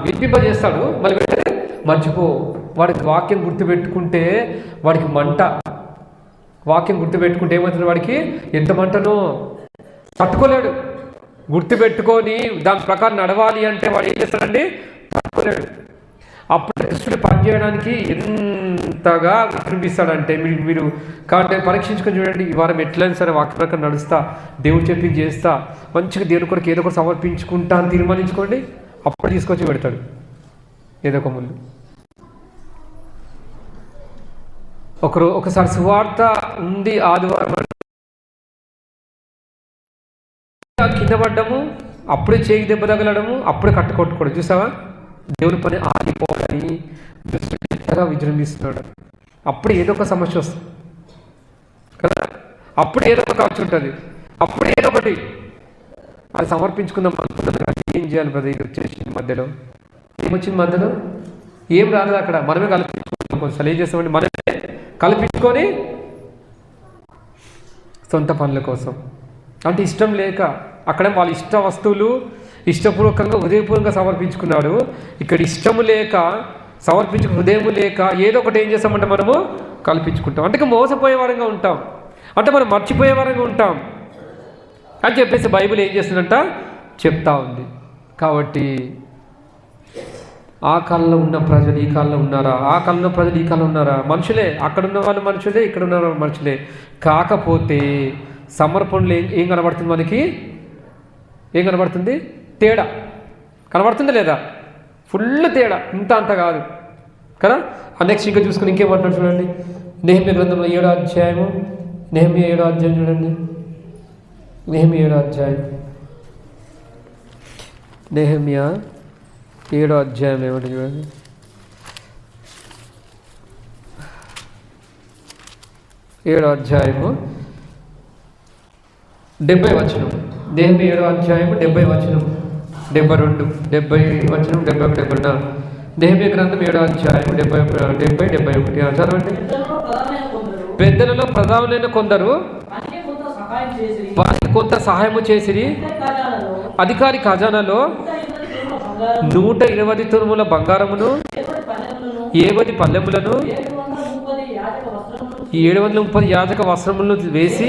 వినిపింపజేస్తాడు, మళ్ళీ వెంటనే మర్చిపో. వాడికి వాక్యం గుర్తుపెట్టుకుంటే వాడికి మంట. వాక్యం గుర్తుపెట్టుకుంటే ఏమవుతుంది వాడికి? ఎంత మంటనో తట్టుకోలేడు. గుర్తుపెట్టుకొని దాని ప్రకారం నడవాలి అంటే వాడు ఏం చేస్తాడండి? తట్టుకోలేడు. అప్పుడు కృష్ణుడు పనిచేయడానికి ఎంతగా విజృంభిస్తాడంటే మీరు కాబట్టి పరీక్షించుకొని చూడండి. ఈ వారం ఎట్లయినా సరే వాక్య ప్రకారం నడుస్తా, దేవుడు చెప్పి చేస్తా, మంచిగా దేవుని కొరకు ఏదో ఒకటి సమర్పించుకుంటా అని తీర్మానించుకోండి. అప్పుడు తీసుకొచ్చి పెడతాడు ఏదో ఒక ముందు. ఒకసారి సువార్త ఉంది ఆదివారం కింద పడ్డము, అప్పుడే చేయి దెబ్బ తగలడము, అప్పుడే కట్టుకొట్టుకోవడం. చూసావా, దేవుని పని ఆగిపోవాలని ఎంతగా విజృంభిస్తున్నాడు. అప్పుడు ఏదో ఒక సమస్య వస్తుంది కదా, అప్పుడు ఏదో ఒక ఖర్చు ఉంటుంది, అప్పుడు ఏదో ఒకటి అది సమర్పించుకుందాం అనుకుంటుంది. ఏం చేయాలి బ్రదర్? ఇది వచ్చేసి మధ్యలో ఏమొచ్చింది? మధ్యలో ఏం రాలేదు అక్కడ. మనమే కల్పించుకుంటాం. కొంచెం ఏం చేస్తామంటే మనమే కల్పించుకొని సొంత పనుల కోసం, అంటే ఇష్టం లేక అక్కడ వాళ్ళ ఇష్ట వస్తువులు ఇష్టపూర్వకంగా హృదయపూర్వకంగా సమర్పించుకున్నాడు. ఇక్కడ ఇష్టము లేక సమర్పించు హృదయము లేక ఏదో ఒకటి ఏం చేస్తామంటే మనము కల్పించుకుంటాం. అంటే మోసపోయే వారంగా ఉంటాం, అంటే మనం మర్చిపోయే వారంగా ఉంటాం అని చెప్పేసి బైబిల్ ఏం చేస్తుందంట చెప్తా ఉంది. కాబట్టి ఆ కాలంలో ఉన్న ప్రజలు ఈ కాలంలో ఉన్నారా? ఆ కాలంలో ప్రజలు ఈ కాలంలో ఉన్నారా? మనుషులే. అక్కడ ఉన్న వాళ్ళు మనుషులే, ఇక్కడ ఉన్న వాళ్ళు మనుషులే. కాకపోతే సమర్పణలు ఏం కనబడుతుంది మనకి? ఏం కనబడుతుంది? తేడా కనబడుతుందా లేదా? ఫుల్ తేడా, ఇంత అంత కాదు కదా. నెక్స్ట్ ఇంకా చూసుకుని ఇంకేమంటాడు చూడండి. నెహెమ్యా గ్రంథంలో 7వ అధ్యాయము, నెహెమ్యా 7వ అధ్యాయం చూడండి. నెహెమ్యా 7వ అధ్యాయం, నెహెమ్యా 7వ అధ్యాయం ఏమంటే చూడండి. 7వ అధ్యాయము 70వ వచనం. నెహెమ్యా 7వ అధ్యాయము 70వ వచనం, 72, 70 వచనం, 71, 74. నెహెమ్యా గ్రంథం 7వ అధ్యాయం 70, 71 చదవండి. పెద్దలలో ప్రధానులైన కొందరు వారికి కొంత సహాయము చేసిరి. అధికారి ఖజానాలో 120 తులముల బంగారమును, 70 పల్లెములను, 730 యాజక వస్త్రములను వేసి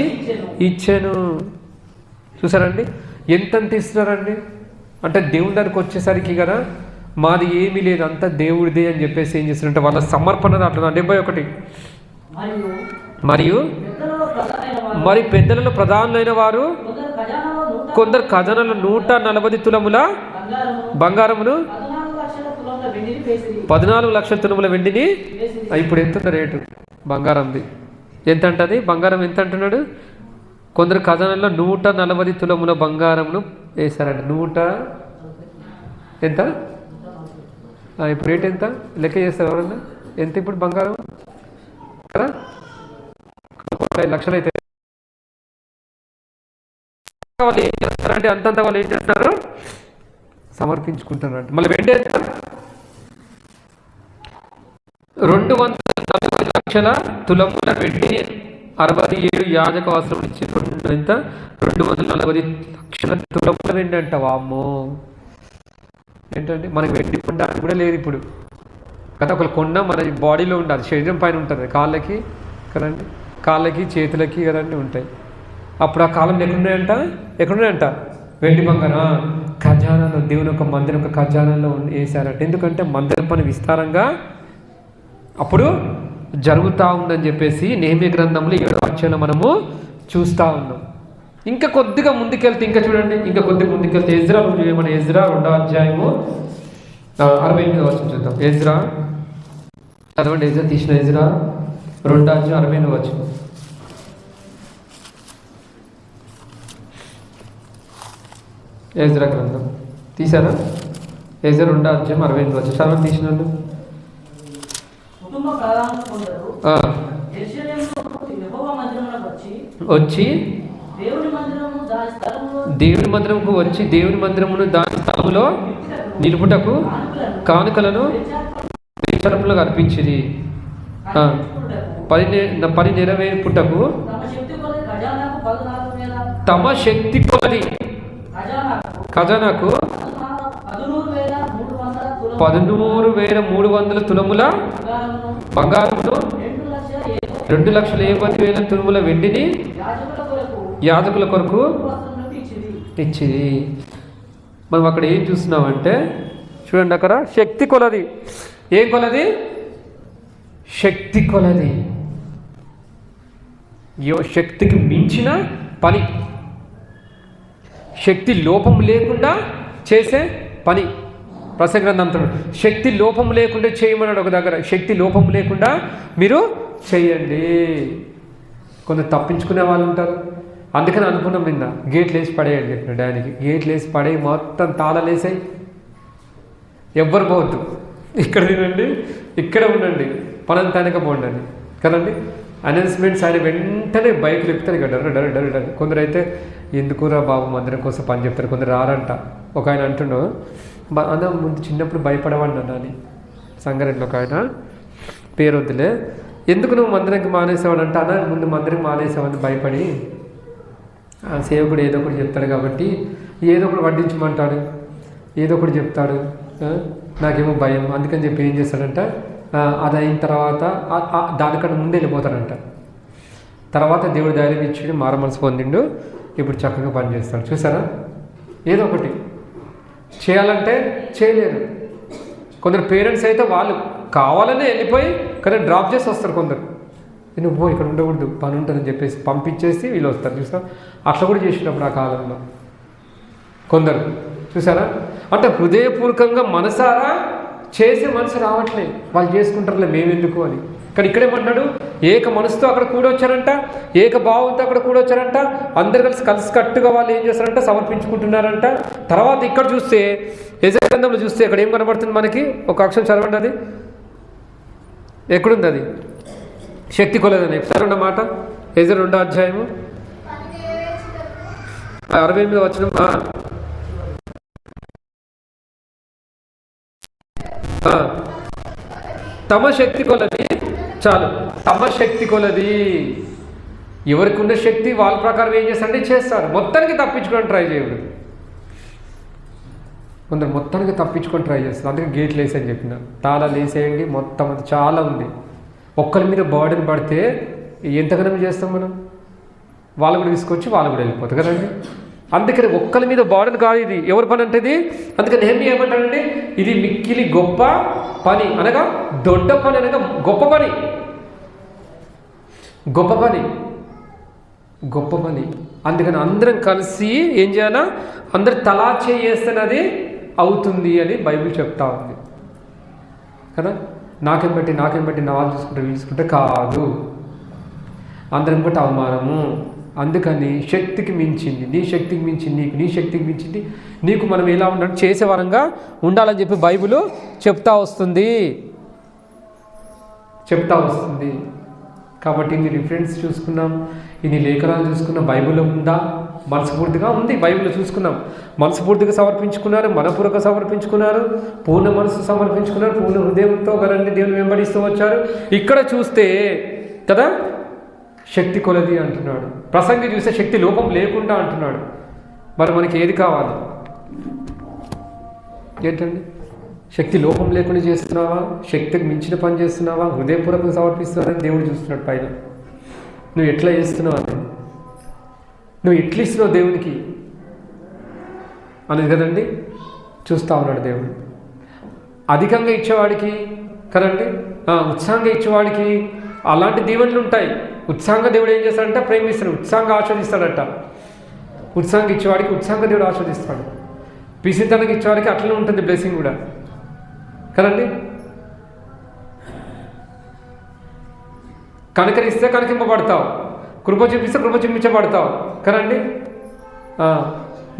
ఇచ్చాను. చూసారండి ఎంతంత ఇస్తున్నారండి? అంటే దేవుని దానికి వచ్చేసరికి కదా మాది ఏమీ లేదు, అంతా దేవుడిదే అని చెప్పేసి ఏం చేస్తున్నారంటే వాళ్ళ సమర్పణ అట్లా. 71. మరియు మరి పెద్దలలో ప్రధానులైన వారు కొందరు ఖజానాలో 140 తులముల బంగారమును, 14 లక్షల తులముల వెండిని. ఇప్పుడు ఎంత రేటు బంగారంది? ఎంత అంటది బంగారం? ఎంత అంటున్నాడు? కొందరు ఖజానాలో 140 తులముల బంగారమును వేశారండి. ఎంత ఇప్పుడు రేట్ ఎంత లెక్క చేస్తారు ఎవరన్నా? ఎంత ఇప్పుడు బంగారం కదా? 5 లక్షలు అయితే వాళ్ళు ఏం చేస్తారంటే అంతంత వాళ్ళు ఏం చేస్తారు? సమర్పించుకుంటారంట. మళ్ళీ వెండి 240 లక్షల తులముల వెండి, 67 యాజక వస్త్రం ఇచ్చి ఎంత 240 లక్షల తులముల వెండి అంట. వామ్మో, ఏంటంటే మనకి వెండి కొనడానికి కూడా లేదు ఇప్పుడు కదా. ఒకళ్ళు కొన్న మన బాడీలో ఉండాలి, శరీరం పైన ఉంటుంది, కాళ్ళకి కదండి, కాళ్ళకి చేతులకి కదండి ఉంటాయి. అప్పుడు ఆ కాలంలో ఎక్కడున్నాయంట వెండి బంగారం ఖజానాలో, దేవుని ఒక మందిరం ఒక ఖజానాలో వేశారట. ఎందుకంటే మందిరం పని విస్తారంగా అప్పుడు జరుగుతూ ఉందని చెప్పేసి నెహెమ్యా గ్రంథంలో 7వ అధ్యాయంలో మనము చూస్తూ ఉన్నాం. ఇంకా కొద్దిగా ముందుకెళ్తే ఇంకా చూడండి, ఇంకా కొద్దిగా ముందుకెళ్తే ఎజ్రా మన ఎజ్రా 2వ అధ్యాయము 68వ వచనం చూద్దాం. ఎజ్రా చదవండి. ఎజ్రా తీసిన ఎజ్రా 2వ అధ్యాయం 68వ వచనం. ఎజ్రా గ్రంథం తీసారా? ఎజ్రా 2వ అధ్యాయం 68వ వచనం చదవండి తీసిన వాళ్ళు. వచ్చి దేవుని మందిరముకు వచ్చి దేవుని మందిరమును దాని స్థలములో నిలుపుటకు కానుకలను అర్పించింది. పని నెరవేర్పుటకు తమ శక్తి కొలది ఖజానాకు 13,300 తులముల బంగారమును, 2,70,000 తులముల వెండిని యాజకుల కొరకు ఇచ్చింది. మనం అక్కడ ఏం చూస్తున్నామంటే చూడండి అక్కడ శక్తి కొలది. ఏం కొలది? శక్తి కొలది. శక్తికి మించిన పని, శక్తి లోపం లేకుండా చేసే పని. ప్రసంగ గ్రంథంతో శక్తి లోపం లేకుండా చేయమన్నాడు ఒక దగ్గర. శక్తి లోపం లేకుండా మీరు చేయండి. కొందరు తప్పించుకునే వాళ్ళు ఉంటారు. అందుకని అనుకున్నాం నిన్న గేట్లు వేసి పడేయండి చెప్పిన డాడీకి. గేట్లు వేసి పడేయి, మొత్తం తాళాలు వేసాయి, ఎవ్వరు పోవద్దు, ఇక్కడ తినండి, ఇక్కడ ఉండండి, పనంతా వెనక పోండి కదండి. అనౌన్స్మెంట్స్ ఆయన వెంటనే బైక్లు ఎక్కుతారు ఇక డర్. కొందరు అయితే ఎందుకురా బాబు మందిరం కోసం పని చెప్తారు, కొందరు రారంట. ఒక ఆయన అంటుండో అన్న ముందు చిన్నప్పుడు భయపడవాడిని అన్న అని, సంగారెడ్డిలో ఒక ఆయన, పేరు వద్దులే, ఎందుకు నువ్వు మందిరానికి మానేసావని అంటే, అన్న ముందు మందిరానికి మానేసావని భయపడి ఆ సేవకుడు ఏదో ఒకటి చెప్తాడు కాబట్టి ఏదో ఒకటి వడ్డించమంటాడు, ఏదో ఒకటి చెప్తాడు, నాకేమో భయం, అందుకని చెప్పి ఏం చేస్తాడంట, అది అయిన తర్వాత దానికన్నా ముందే వెళ్ళిపోతాడంట. తర్వాత దేవుడు ధైర్యం ఇచ్చి మార మనసు పొందిండు, ఇప్పుడు చక్కగా పనిచేస్తాడు. చూసారా, ఏదో ఒకటి చేయాలంటే చేయలేరు. కొందరు పేరెంట్స్ అయితే వాళ్ళు కావాలనే వెళ్ళిపోయి కానీ డ్రాప్ చేసి వస్తారు. కొందరు నువ్వు ఇక్కడ ఉండకూడదు, పని ఉంటుందని చెప్పేసి పంపించేసి వీళ్ళు వస్తారు. చూసా, అట్లా కూడా చేసినప్పుడు ఆ కాలంలో కొందరు. చూసారా, అంటే హృదయపూర్వకంగా మనసారా చేసే మనసు రావట్లేదు, వాళ్ళు చేసుకుంటారులే మేమెందుకు అని. కానీ ఇక్కడేమన్నాడు, ఏక మనసుతో అక్కడ కూడొచ్చారంట, ఏక భావంతో అక్కడ కూడొచ్చారంట, అందరు కలిసి కట్టుగా వాళ్ళు ఏం చేస్తారంట, సమర్పించుకుంటున్నారంట. తర్వాత ఇక్కడ చూస్తే యెషయా గ్రంథంలో చూస్తే ఇక్కడ ఏం కనబడుతుంది మనకి, ఒక అక్షరం చదవండి, అది ఎక్కడుంది, అది శక్తి కొలదని చదవండి మాట. యెషయా 2వ అధ్యాయము 68వ వచనం. తమ శక్తి కొలది, చాలు, తమ శక్తి కొలది. ఎవరికి ఉన్న శక్తి వాళ్ళ ప్రకారం ఏం చేస్తారంటే చేస్తారు. మొత్తానికి తప్పించుకోవడానికి ట్రై చేయడు. కొందరు మొత్తానికి తప్పించుకొని ట్రై చేస్తారు. అందుకే గేట్లు వేసి అని చెప్పిన, తాళాలు వేసేయండి, మొత్తం అది చాలా ఉంది. ఒక్కరి మీద బర్డెన్ పడితే ఎంతగానో చేస్తాం మనం, వాళ్ళు కూడా తీసుకొచ్చి వాళ్ళు కూడా వెళ్ళిపోతారు కదండి. అందుకని ఒక్కరి మీద బర్డెన్ కాదు ఇది, ఎవరి పని అంటే ఇది. అందుకని నెహెమ్యా ఏమంటాడంటే, ఇది మిక్కిలి గొప్ప పని, అనగా దొడ్డ పని, అనగా గొప్ప పని, గొప్ప పని, గొప్ప పని. అందుకని అందరం కలిసి ఏం చేయాలా, అందరు తలా చేస్తేనే అది అవుతుంది అని బైబిల్ చెప్తా ఉంది కదా. నాకేం బట్టి నా వాళ్ళు చూసుకుంటే వీల్చుకుంటే కాదు, అందరం బట్టి అవమానము. అందుకని శక్తికి మించింది, నీ శక్తికి మించింది నీకు, నీ శక్తికి మించింది నీకు, మనం ఎలా ఉండాలి, చేసే వరంగా ఉండాలని చెప్పి బైబిల్ చెప్తా వస్తుంది. కాబట్టి ఇన్ని రిఫరెన్స్ చూసుకున్నాం, ఇన్ని లేఖనాలు చూసుకున్నాం. బైబిల్లో ఉందా, మనస్ఫూర్తిగా ఉంది. బైబిల్లో చూసుకున్నాం, మనస్ఫూర్తిగా సమర్పించుకున్నారు, మనపూర్వక సమర్పించుకున్నారు, పూర్ణ మనసు సమర్పించుకున్నారు, పూర్ణ హృదయంతో కదండి దేవుని వెంబడిస్తూ వచ్చారు. ఇక్కడ చూస్తే కదా శక్తి కొలది అంటున్నాడు. ప్రసంగి చూస్తే శక్తి లోపం లేకుండా అంటున్నాడు. మరి మనకి ఏది కావాలి ఏంటండి? శక్తి లోపం లేకుండా చేస్తున్నావా, శక్తికి మించిన పని చేస్తున్నావా, హృదయపూర్వకంగా సమర్పిస్తున్నావని దేవుడు చూస్తున్నాడు పైన. నువ్వు ఎట్లా చేస్తున్నావు అని, నువ్వు ఎట్లా ఇస్తున్నావు దేవునికి అనేది కదండి చూస్తూ ఉన్నాడు దేవుడు. అధికంగా ఇచ్చేవాడికి కదండి, ఉత్సాహంగా ఇచ్చేవాడికి అలాంటి దీవెనలు ఉంటాయి. ఉత్సాహంగా దేవుడు ఏం చేస్తాడంటే ప్రేమిస్తాడు, ఉత్సాహంగా ఆస్వాదిస్తాడట. ఉత్సాహంగా ఇచ్చేవాడికి ఉత్సాహంగా దేవుడు ఆస్వాదిస్తాడు. పిసితనకి ఇచ్చేవాడికి అట్లనే ఉంటుంది బ్లెస్సింగ్ కూడా కదండి. కనకరిస్తే కనకింపబడతావు, కృప చూపిస్తే కృప చూపించబడతావు కదండి.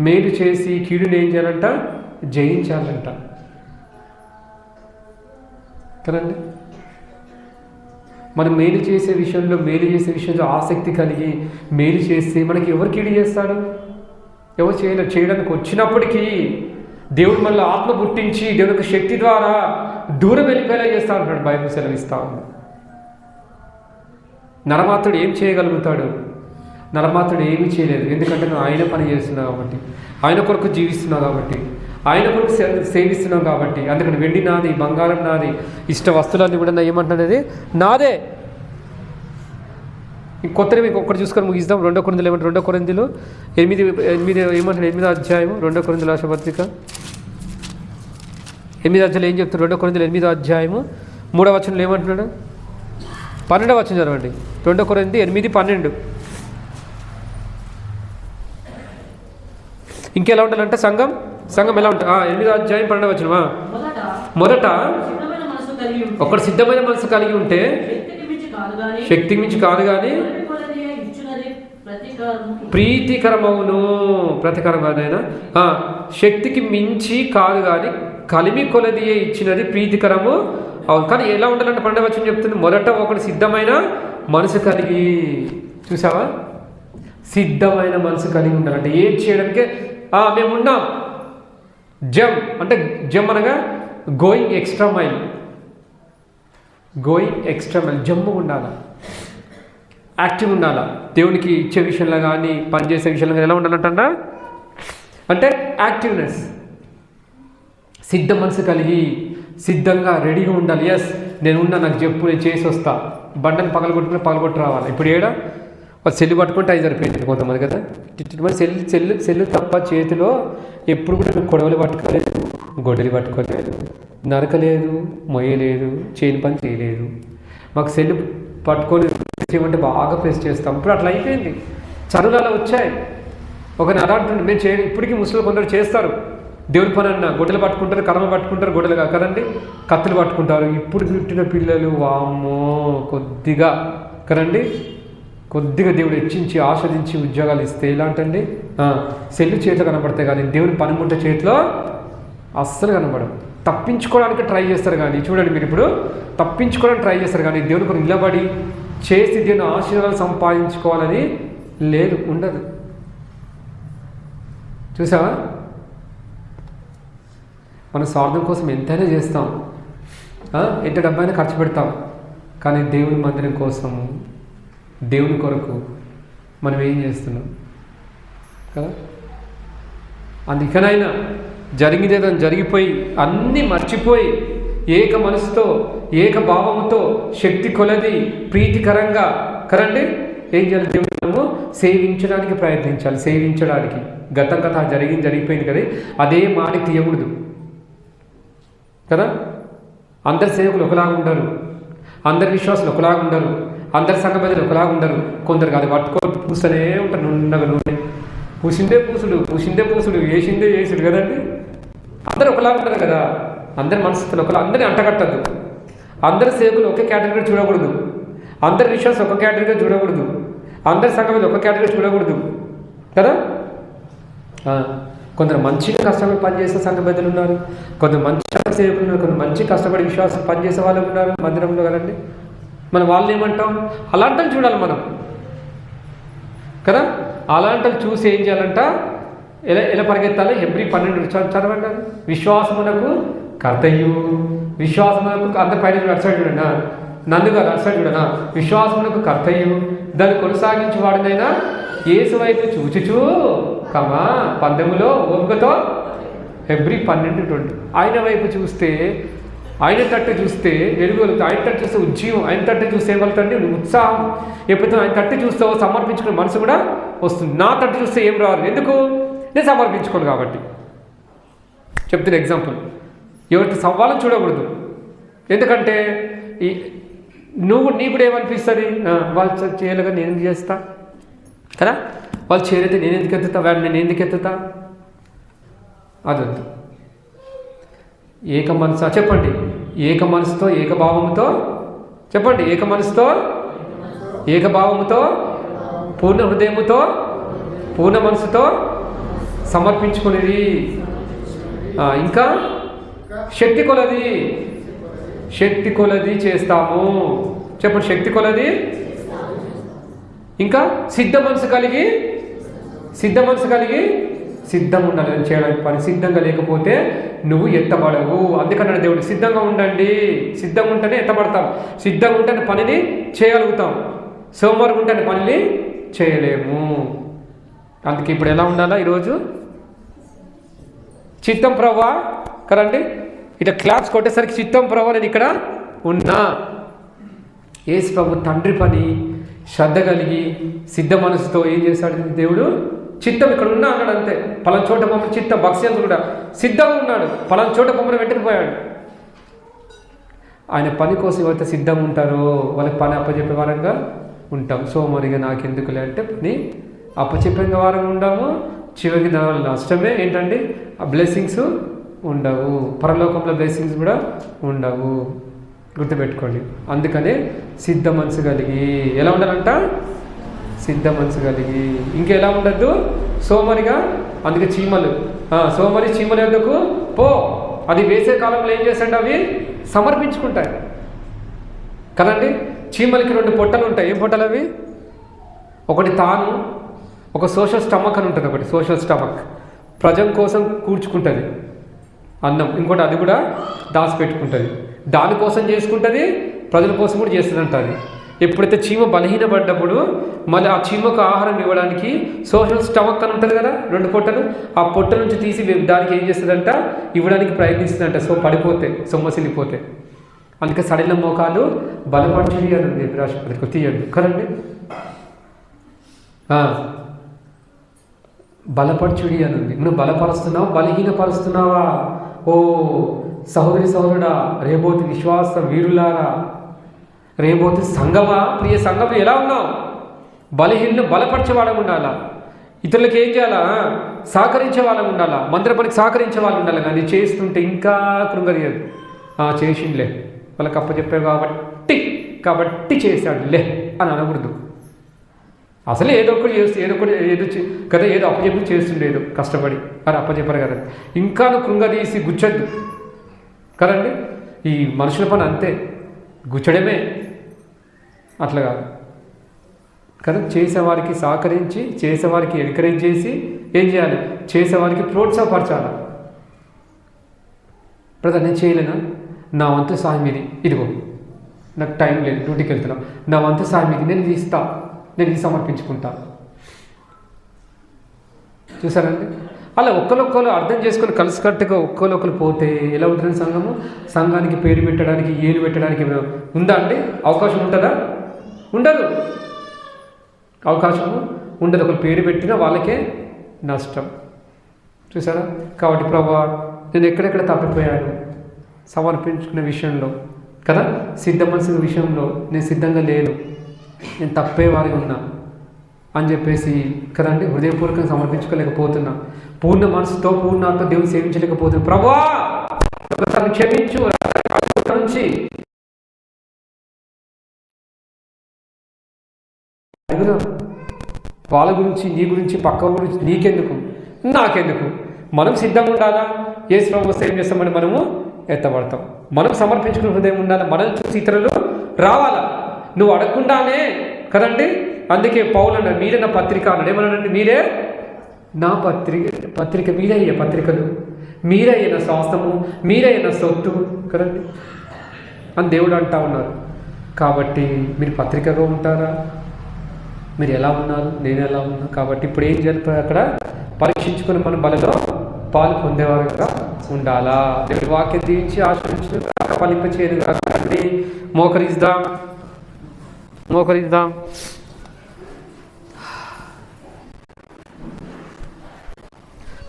మేలు చేసి కీడుని ఏం చేయాలంట, జయించాలంట కదండి. మనం మేలు చేసే విషయంలో ఆసక్తి కలిగి మేలు చేస్తే మనకి ఎవరు కీడు చేస్తాడు, ఎవరు చేయడానికి వచ్చినప్పటికీ దేవుడు మళ్ళీ ఆత్మ పుట్టించి దేవుని యొక్క శక్తి ద్వారా దూరం వెళ్ళిపోయేలా చేస్తా ఉంటాడు. బైబిల్ సెలవిస్తా ఉంది. నరమాత్రుడు ఏం చేయగలుగుతాడు? నరమాత్రుడు ఏమీ చేయలేదు. ఎందుకంటే నువ్వు ఆయన పని చేస్తున్నావు కాబట్టి, ఆయన కొరకు జీవిస్తున్నావు కాబట్టి, ఆయన కొరకు సేవిస్తున్నావు కాబట్టి. అందుకని వెండి నాది, బంగారం నాది, ఇష్ట వస్తువులన్నీ కూడా నా ఏమంటున్నది నాదే. కొత్తగా మీకు ఒక్కటి చూసుకొని ముగిస్తాం. 2 కొరింథీలు ఏమంటారు, 2 కొరింథీలు 8 ఏమంటారు, 8వ అధ్యాయం 2 కొరింథీయుల రాసిన పత్రిక 8వ అధ్యాయంలో ఏం చెప్తున్నాడు? 2 కొరింథీయులు 8వ అధ్యాయము 3వ వచనంలో ఏమంటున్నాడు? 12వ వచనం చదవండి. 2 కొరింథీయులు 8:12. ఇంకెలా ఉండాలంటే సంఘం ఎలా ఉంటుంది? 8వ అధ్యాయం 12వ వచనమా? మొదట ఒకడు సిద్ధమైన మనసు కలిగి ఉంటే శక్తికి మించి కాదు కానీ ప్రీతికరమవును. ప్రతికరం కాదైనా శక్తికి మించి కాదు కానీ కలిమి కొలదియే ఇచ్చినది ప్రీతికరము అవును. కానీ ఎలా ఉండాలంటే 12వ వచనం చెప్తుంది, మొదట ఒకడు సిద్ధమైన మనసు కలిగి. చూసావా? సిద్ధమైన మనసు కలిగి ఉండాలంటే ఏం చేయడానికి మేమున్నాం. అంటే జమ్ అనగా గోయింగ్ ఎక్స్ట్రా మైల్. జమ్ము ఉండాలా, యాక్టివ్ ఉండాలా. దేవునికి ఇచ్చే విషయంలో కానీ పనిచేసే విషయంలో కానీ ఎలా ఉండాలంట అంటే యాక్టివ్నెస్. సిద్ధ మనసు కలిగి సిద్ధంగా రెడీగా ఉండాలి. ఎస్ నేను ఉన్నా, నాకు చెప్పు, నేను చేసి వస్తా. బండని పగలగొట్టి రావాలి. ఇప్పుడు సెల్లు పట్టుకుంటే అది సరిపోయింది కొంతమంది కదా. మరి సెల్లు తప్ప చేతిలో ఎప్పుడు కూడా కొడవలు పట్టుకోలేదు, గొడ్డలి పట్టుకోలేదు, నరకలేదు, మొయ్యలేదు, చేయని పని చేయలేదు. మాకు సెల్లు పట్టుకొని చేయమంటే బాగా ప్రెస్ చేస్తాం. ఇప్పుడు అట్లా అయిపోయింది. చదువులు అలా వచ్చాయి. ఒక అలాంటి మేము చేయ ఇప్పటికీ ముసలి కొందరు చేస్తారు. దేవుడి పని అన్న గొడ్డలు పట్టుకుంటారు, కర్మ పట్టుకుంటారు, గొడ్డలు కదండి, కత్తులు పట్టుకుంటారు. ఇప్పుడు పుట్టిన పిల్లలు వామ్మో కొద్దిగా కదండి, కొద్దిగా దేవుడు హెచ్చించి ఆస్వాదించి ఉద్యోగాలు ఇస్తే ఎలాంటండి సెల్లు చేతిలో కనబడతాయి కానీ దేవుని పనిముట్ట చేతిలో అస్సలు కనబడవు. తప్పించుకోవడానికి ట్రై చేస్తారు కానీ చూడండి మీరు ఇప్పుడు తప్పించుకోవడానికి ట్రై చేస్తారు కానీ దేవుని కొరకు నిలబడి చేసి దేవుని ఆశీర్వాదాలు సంపాదించుకోవాలని లేదు, ఉండదు. చూసావా? మన స్వార్థం కోసం ఎంతైనా చేస్తాం, ఎంత డబ్బైనా ఖర్చు పెడతాం, కానీ దేవుని మందిరం కోసము దేవుని కొరకు మనం ఏం చేస్తున్నాం కదా. అందుకనైనా జరిగినదో జరిగిపోయి అన్నీ మర్చిపోయి ఏక మనసుతో ఏక భావముతో శక్తి కొలది ప్రీతికరంగా కరండి ఏం చేయాలి? దేవుడు సేవించడానికి ప్రయత్నించాలి. సేవించడానికి గతం కథ జరిగిపోయింది కదా, అదే మాట తీయకూడదు కదా. అందరి సేవకులు ఒకలాగా ఉండరు, అందరి విశ్వాసులు ఒకలాగా ఉండరు, అందరి సంఘ పెద్దలు ఒకలాగా ఉండరు. కొందరు కాదు పట్టుకొని పూస్తూనే ఉంటారు. నుండగా నూనె పూసిందే పూసుడు వేసిందే వేసుడు కదండి. అందరు ఒకలాగా ఉంటారు కదా. అందరి మనసులు ఒకలా, అందరినీ అంటగట్టద్దు. అందరి సేవకులు ఒకే కేటగిరీ చూడకూడదు, అందరి విశ్వాసం ఒక కేటగిరీగా చూడకూడదు, అందరి సంఘ పెద్దలు ఒక కేటగిరీ చూడకూడదు కదా. కొందరు మంచిగా కష్టపడి పనిచేసే సంఘ పెద్దలు ఉన్నారు, కొందరు మంచి సేవకులు ఉన్నారు, కొందరు మంచి కష్టపడి విశ్వాసం పనిచేసే వాళ్ళు ఉన్నారు మందిరంలో కదండి. మనం వాళ్ళని ఏమంటాం? అలాంటి చూడాలి మనం కదా. అలాంటి చూసి ఏం చేయాలంట? ఎలా పరిగెత్తాలి? హెబ్రీ 12 చదవండి. విశ్వాసమునకు కర్తయ్యు, విశ్వాసమునకు అందరి పైన అటు చూడనా, నన్ను కాదు అటు చూడనా, విశ్వాసమునకు కర్తయ్యు దాన్ని కొనసాగించి వాడినైనా యేసు వైపు చూచుచూ పందెములో ఓపికతో. హెబ్రీ 12:20. ఆయన వైపు చూస్తే, ఆయన తట్టు చూస్తే వెలుగులుతాయి, ఆయన తట్టు చూస్తే ఉజ్జీవం, ఆయన తట్టు చూస్తే ఏమవుతుంది? ఉత్సాహం. ఎప్పుడైతే ఆయన తట్టు చూస్తావో సమర్పించుకునే మనసు కూడా వస్తుంది. నా తట్టు చూస్తే ఏం రాదు, ఎందుకు? నేను సమర్పించుకోను కాబట్టి. చెప్తున్న ఎగ్జాంపుల్, ఎవరికి సవాళ్ళని చూడకూడదు. ఎందుకంటే నీ కూడా ఏమనిపిస్తుంది? వాళ్ళు చేయలేగా నేను ఎందుకు చేస్తా కదా, వాళ్ళు చేయలేతే నేను ఎందుకు ఎత్తుతా, వాడిని నేను ఎందుకు ఎత్తుతా, అదొద్దు. ఏక మనసు చెప్పండి, ఏక మనసుతో ఏకభావముతో చెప్పండి, ఏక మనసుతో ఏకభావముతో పూర్ణ హృదయముతో పూర్ణ మనసుతో సమర్పించుకునేది. ఇంకా శక్తి కొలది చేస్తాము. చెప్పండి, శక్తి కొలది. ఇంకా సిద్ధ మనసు కలిగి సిద్ధం ఉండాలి అని చేయడానికి. పని సిద్ధంగా లేకపోతే నువ్వు ఎత్తబడవు. అందుకన్నాడు దేవుడు, సిద్ధంగా ఉండండి. సిద్ధంగా ఉంటేనే ఎత్తబడతాం, సిద్ధంగా ఉంటేనే పనిని చేయగలుగుతాం. సోమవారం ఉంటేనే పనిని చేయలేము. అందుకే ఇప్పుడు ఎలా ఉండాలా? ఈరోజు చిత్తం ప్రభా కదండి, ఇట్లా క్లాప్స్ కొట్టేసరికి చిత్తం ప్రభా నేను ఇక్కడ ఉన్నా. యేసు ప్రభు తండ్రి పని శ్రద్ధ కలిగి సిద్ధ మనసుతో ఏం చేశాడు దేవుడు? చిత్తం ఇక్కడ ఉన్నా అన్నాడు అంతే. పలానా చోట మమ్మల్ని చిత్తం భక్ష్యంతుడు కూడా సిద్ధంగా ఉన్నాడు, పలానా చోట మమ్మల్ని వెంటనే పోయాడు. ఆయన పని కోసం ఎవరైతే సిద్ధంగా ఉంటారో వాళ్ళకి పని అప్పచెప్పే వారంగా ఉంటాం. సో మరిగా నాకెందుకులే అంటే పని అప్పచెప్పే వారంగా ఉంటాము. చివరికి దానివల్ల నష్టమే ఏంటండి, ఆ బ్లెస్సింగ్స్ ఉండవు, పరలోకంలో బ్లెస్సింగ్స్ కూడా ఉండవు. గుర్తుపెట్టుకోండి. అందుకనే సిద్ధ మనసు కలిగి ఎలా ఉండాలంట, సిద్ధ మనసు కలిగి. ఇంకెలా ఉండద్దు, సోమరిగా. అందుకే చీమలు సోమరి చీమల యొద్దకు పో, అది వేసే కాలంలో ఏం చేస్తాడు, అవి సమర్పించుకుంటాయి కదండి. చీమలకి 2 పొట్టలు ఉంటాయి. ఏం పొట్టలు అవి? ఒకటి తాను, ఒక సోషల్ స్టమక్ అని ఉంటుంది. ఒకటి సోషల్ స్టమక్, ప్రజల కోసం కూర్చుకుంటుంది అన్నం. ఇంకోటి అది కూడా దాచిపెట్టుకుంటుంది, దానికోసం చేసుకుంటుంది, ప్రజల కోసం కూడా చేస్తుంది అంటుంది. ఎప్పుడైతే చీమ బలహీనపడ్డప్పుడు మళ్ళీ ఆ చీమకు ఆహారం ఇవ్వడానికి సోషల్ స్టమక్ అని ఉంటుంది కదా, 2 పొట్టలు, ఆ పొట్ట నుంచి తీసి దానికి ఏం చేస్తుందంట, ఇవ్వడానికి ప్రయత్నిస్తుందంట. సో పడిపోతే, సొమ్మసిల్లిపోతే. అందుకే సడలిన మోకాలు బలపరచుడి అని ఉంది రాష్ట్రపతికి, తీయండి కదండి. బలపరచుడి అని ఉంది. నువ్వు బలపరుస్తున్నావు, బలహీనపరుస్తున్నావా? ఓ సహోదరి సహోదరుడా, రేబోతి విశ్వాస వీరులారా, రేబోతి సంఘమా, ప్రియ సంఘం ఎలా ఉన్నావు? బలహీనను బలపరిచే వాళ్ళం ఉండాలా, ఇతరులకు ఏం చేయాలా, సహకరించే వాళ్ళం ఉండాలా, మందిర పనికి సహకరించే వాళ్ళు ఉండాలి. కానీ చేస్తుంటే ఇంకా కృంగరియదు. చేసిండులే, వాళ్ళకి అప్పచెప్పావు కాబట్టి చేశాడులే అని అనకూడదు. అసలే ఏదో ఒకటి చేస్తూ ఏదో అప్పచెప్పి చేస్తుండే, ఏదో కష్టపడి అని అప్పచెప్పారు కదా, ఇంకా నువ్వు కృంగదీసి గుచ్చద్దు కదండి. ఈ మనుషుల పని అంతే, గుచ్చడమే, అట్లా కాదు కదా. చేసేవారికి సహకరించి, చేసేవారికి ఎంకరేజ్ చేసి ఏం చేయాలి, చేసేవారికి ప్రోత్సాహపరచాలి. బ్రదర్ నేను చేయలేనా, నా వంతు సాయం ఇది, ఇదిగో నాకు టైం లేదు, డ్యూటీకి వెళ్తున్నా, నా వంతు సాయం ఇది, నేను ఇది ఇస్తా, నేను ఇది సమర్పించుకుంటా. చూసారండి, అలా ఒక్కరొక్కరు అర్థం చేసుకొని కలిసికట్టుగా ఒక్కరొక్కరు పోతే ఎలా ఉంటుంది సంఘము? సంఘానికి పేరు పెట్టడానికి, ఏలు పెట్టడానికి ఉందా అండి? అవకాశం ఉంటుందా? ఉండదు, అవకాశము ఉండదు. ఒకరు పేరు పెట్టినా వాళ్ళకే నష్టం. చూసారా? కాబట్టి ప్రభువా, నేను ఎక్కడెక్కడ తప్పిపోయాను సమర్పించుకునే విషయంలో కదా, సిద్ధ మనసు విషయంలో నేను సిద్ధంగా లేను, నేను తప్పేవారిగా ఉన్నా అని చెప్పేసి కదండి, హృదయపూర్వకంగా సమర్పించుకోలేకపోతున్నా, పూర్ణ మనసుతో పూర్ణ ఆత్మ దేవుని సేవించలేకపోతున్నా. ప్రభువా ఒకసారి క్షమించు నుంచి వాళ్ళ గురించి, నీ గురించి, పక్క గురించి నీకెందుకు, నాకెందుకు? మనం సిద్ధంగా ఉండాలా. ఏ శ్రమ వస్తే ఏం చేస్తామని మనము ఎత్తబడతాం. మనం సమర్పించుకునే హృదయం ఉండాలి. మనల్ని చూసి ఇతరులు రావాలా. నువ్వు అడగకుండానే కదండి. అందుకే పౌలు అన్నాడు, మీరే నా పత్రిక అన్నాడు. ఏమన్నాడండి? మీరే నా పత్రిక మీరే అయ్యే పత్రికలు, మీరే అయిన స్వాస్థము, మీరే అయిన సొత్తు కదండి అని దేవుడు అంటా ఉన్నారు. కాబట్టి మీరు పత్రికగా ఉంటారా? మీరు ఎలా ఉన్నారు? నేను ఎలా ఉన్నా? కాబట్టి ఇప్పుడు ఏం జరిపి అక్కడ పరీక్షించుకుని మన బలలో పాలు పొందేవారుగా ఉండాలా. దేవుడి వాక్యం దీవించి ఆశ్రయించి ఫలింప చేయను కాబట్టి మోకరిద్దాం.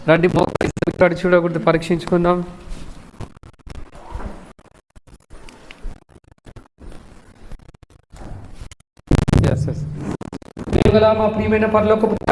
రండి, మోకరిస్తాడు చూడకూడదు, పరీక్షించుకుందాం. మా ప్రియమైన పరలోకపు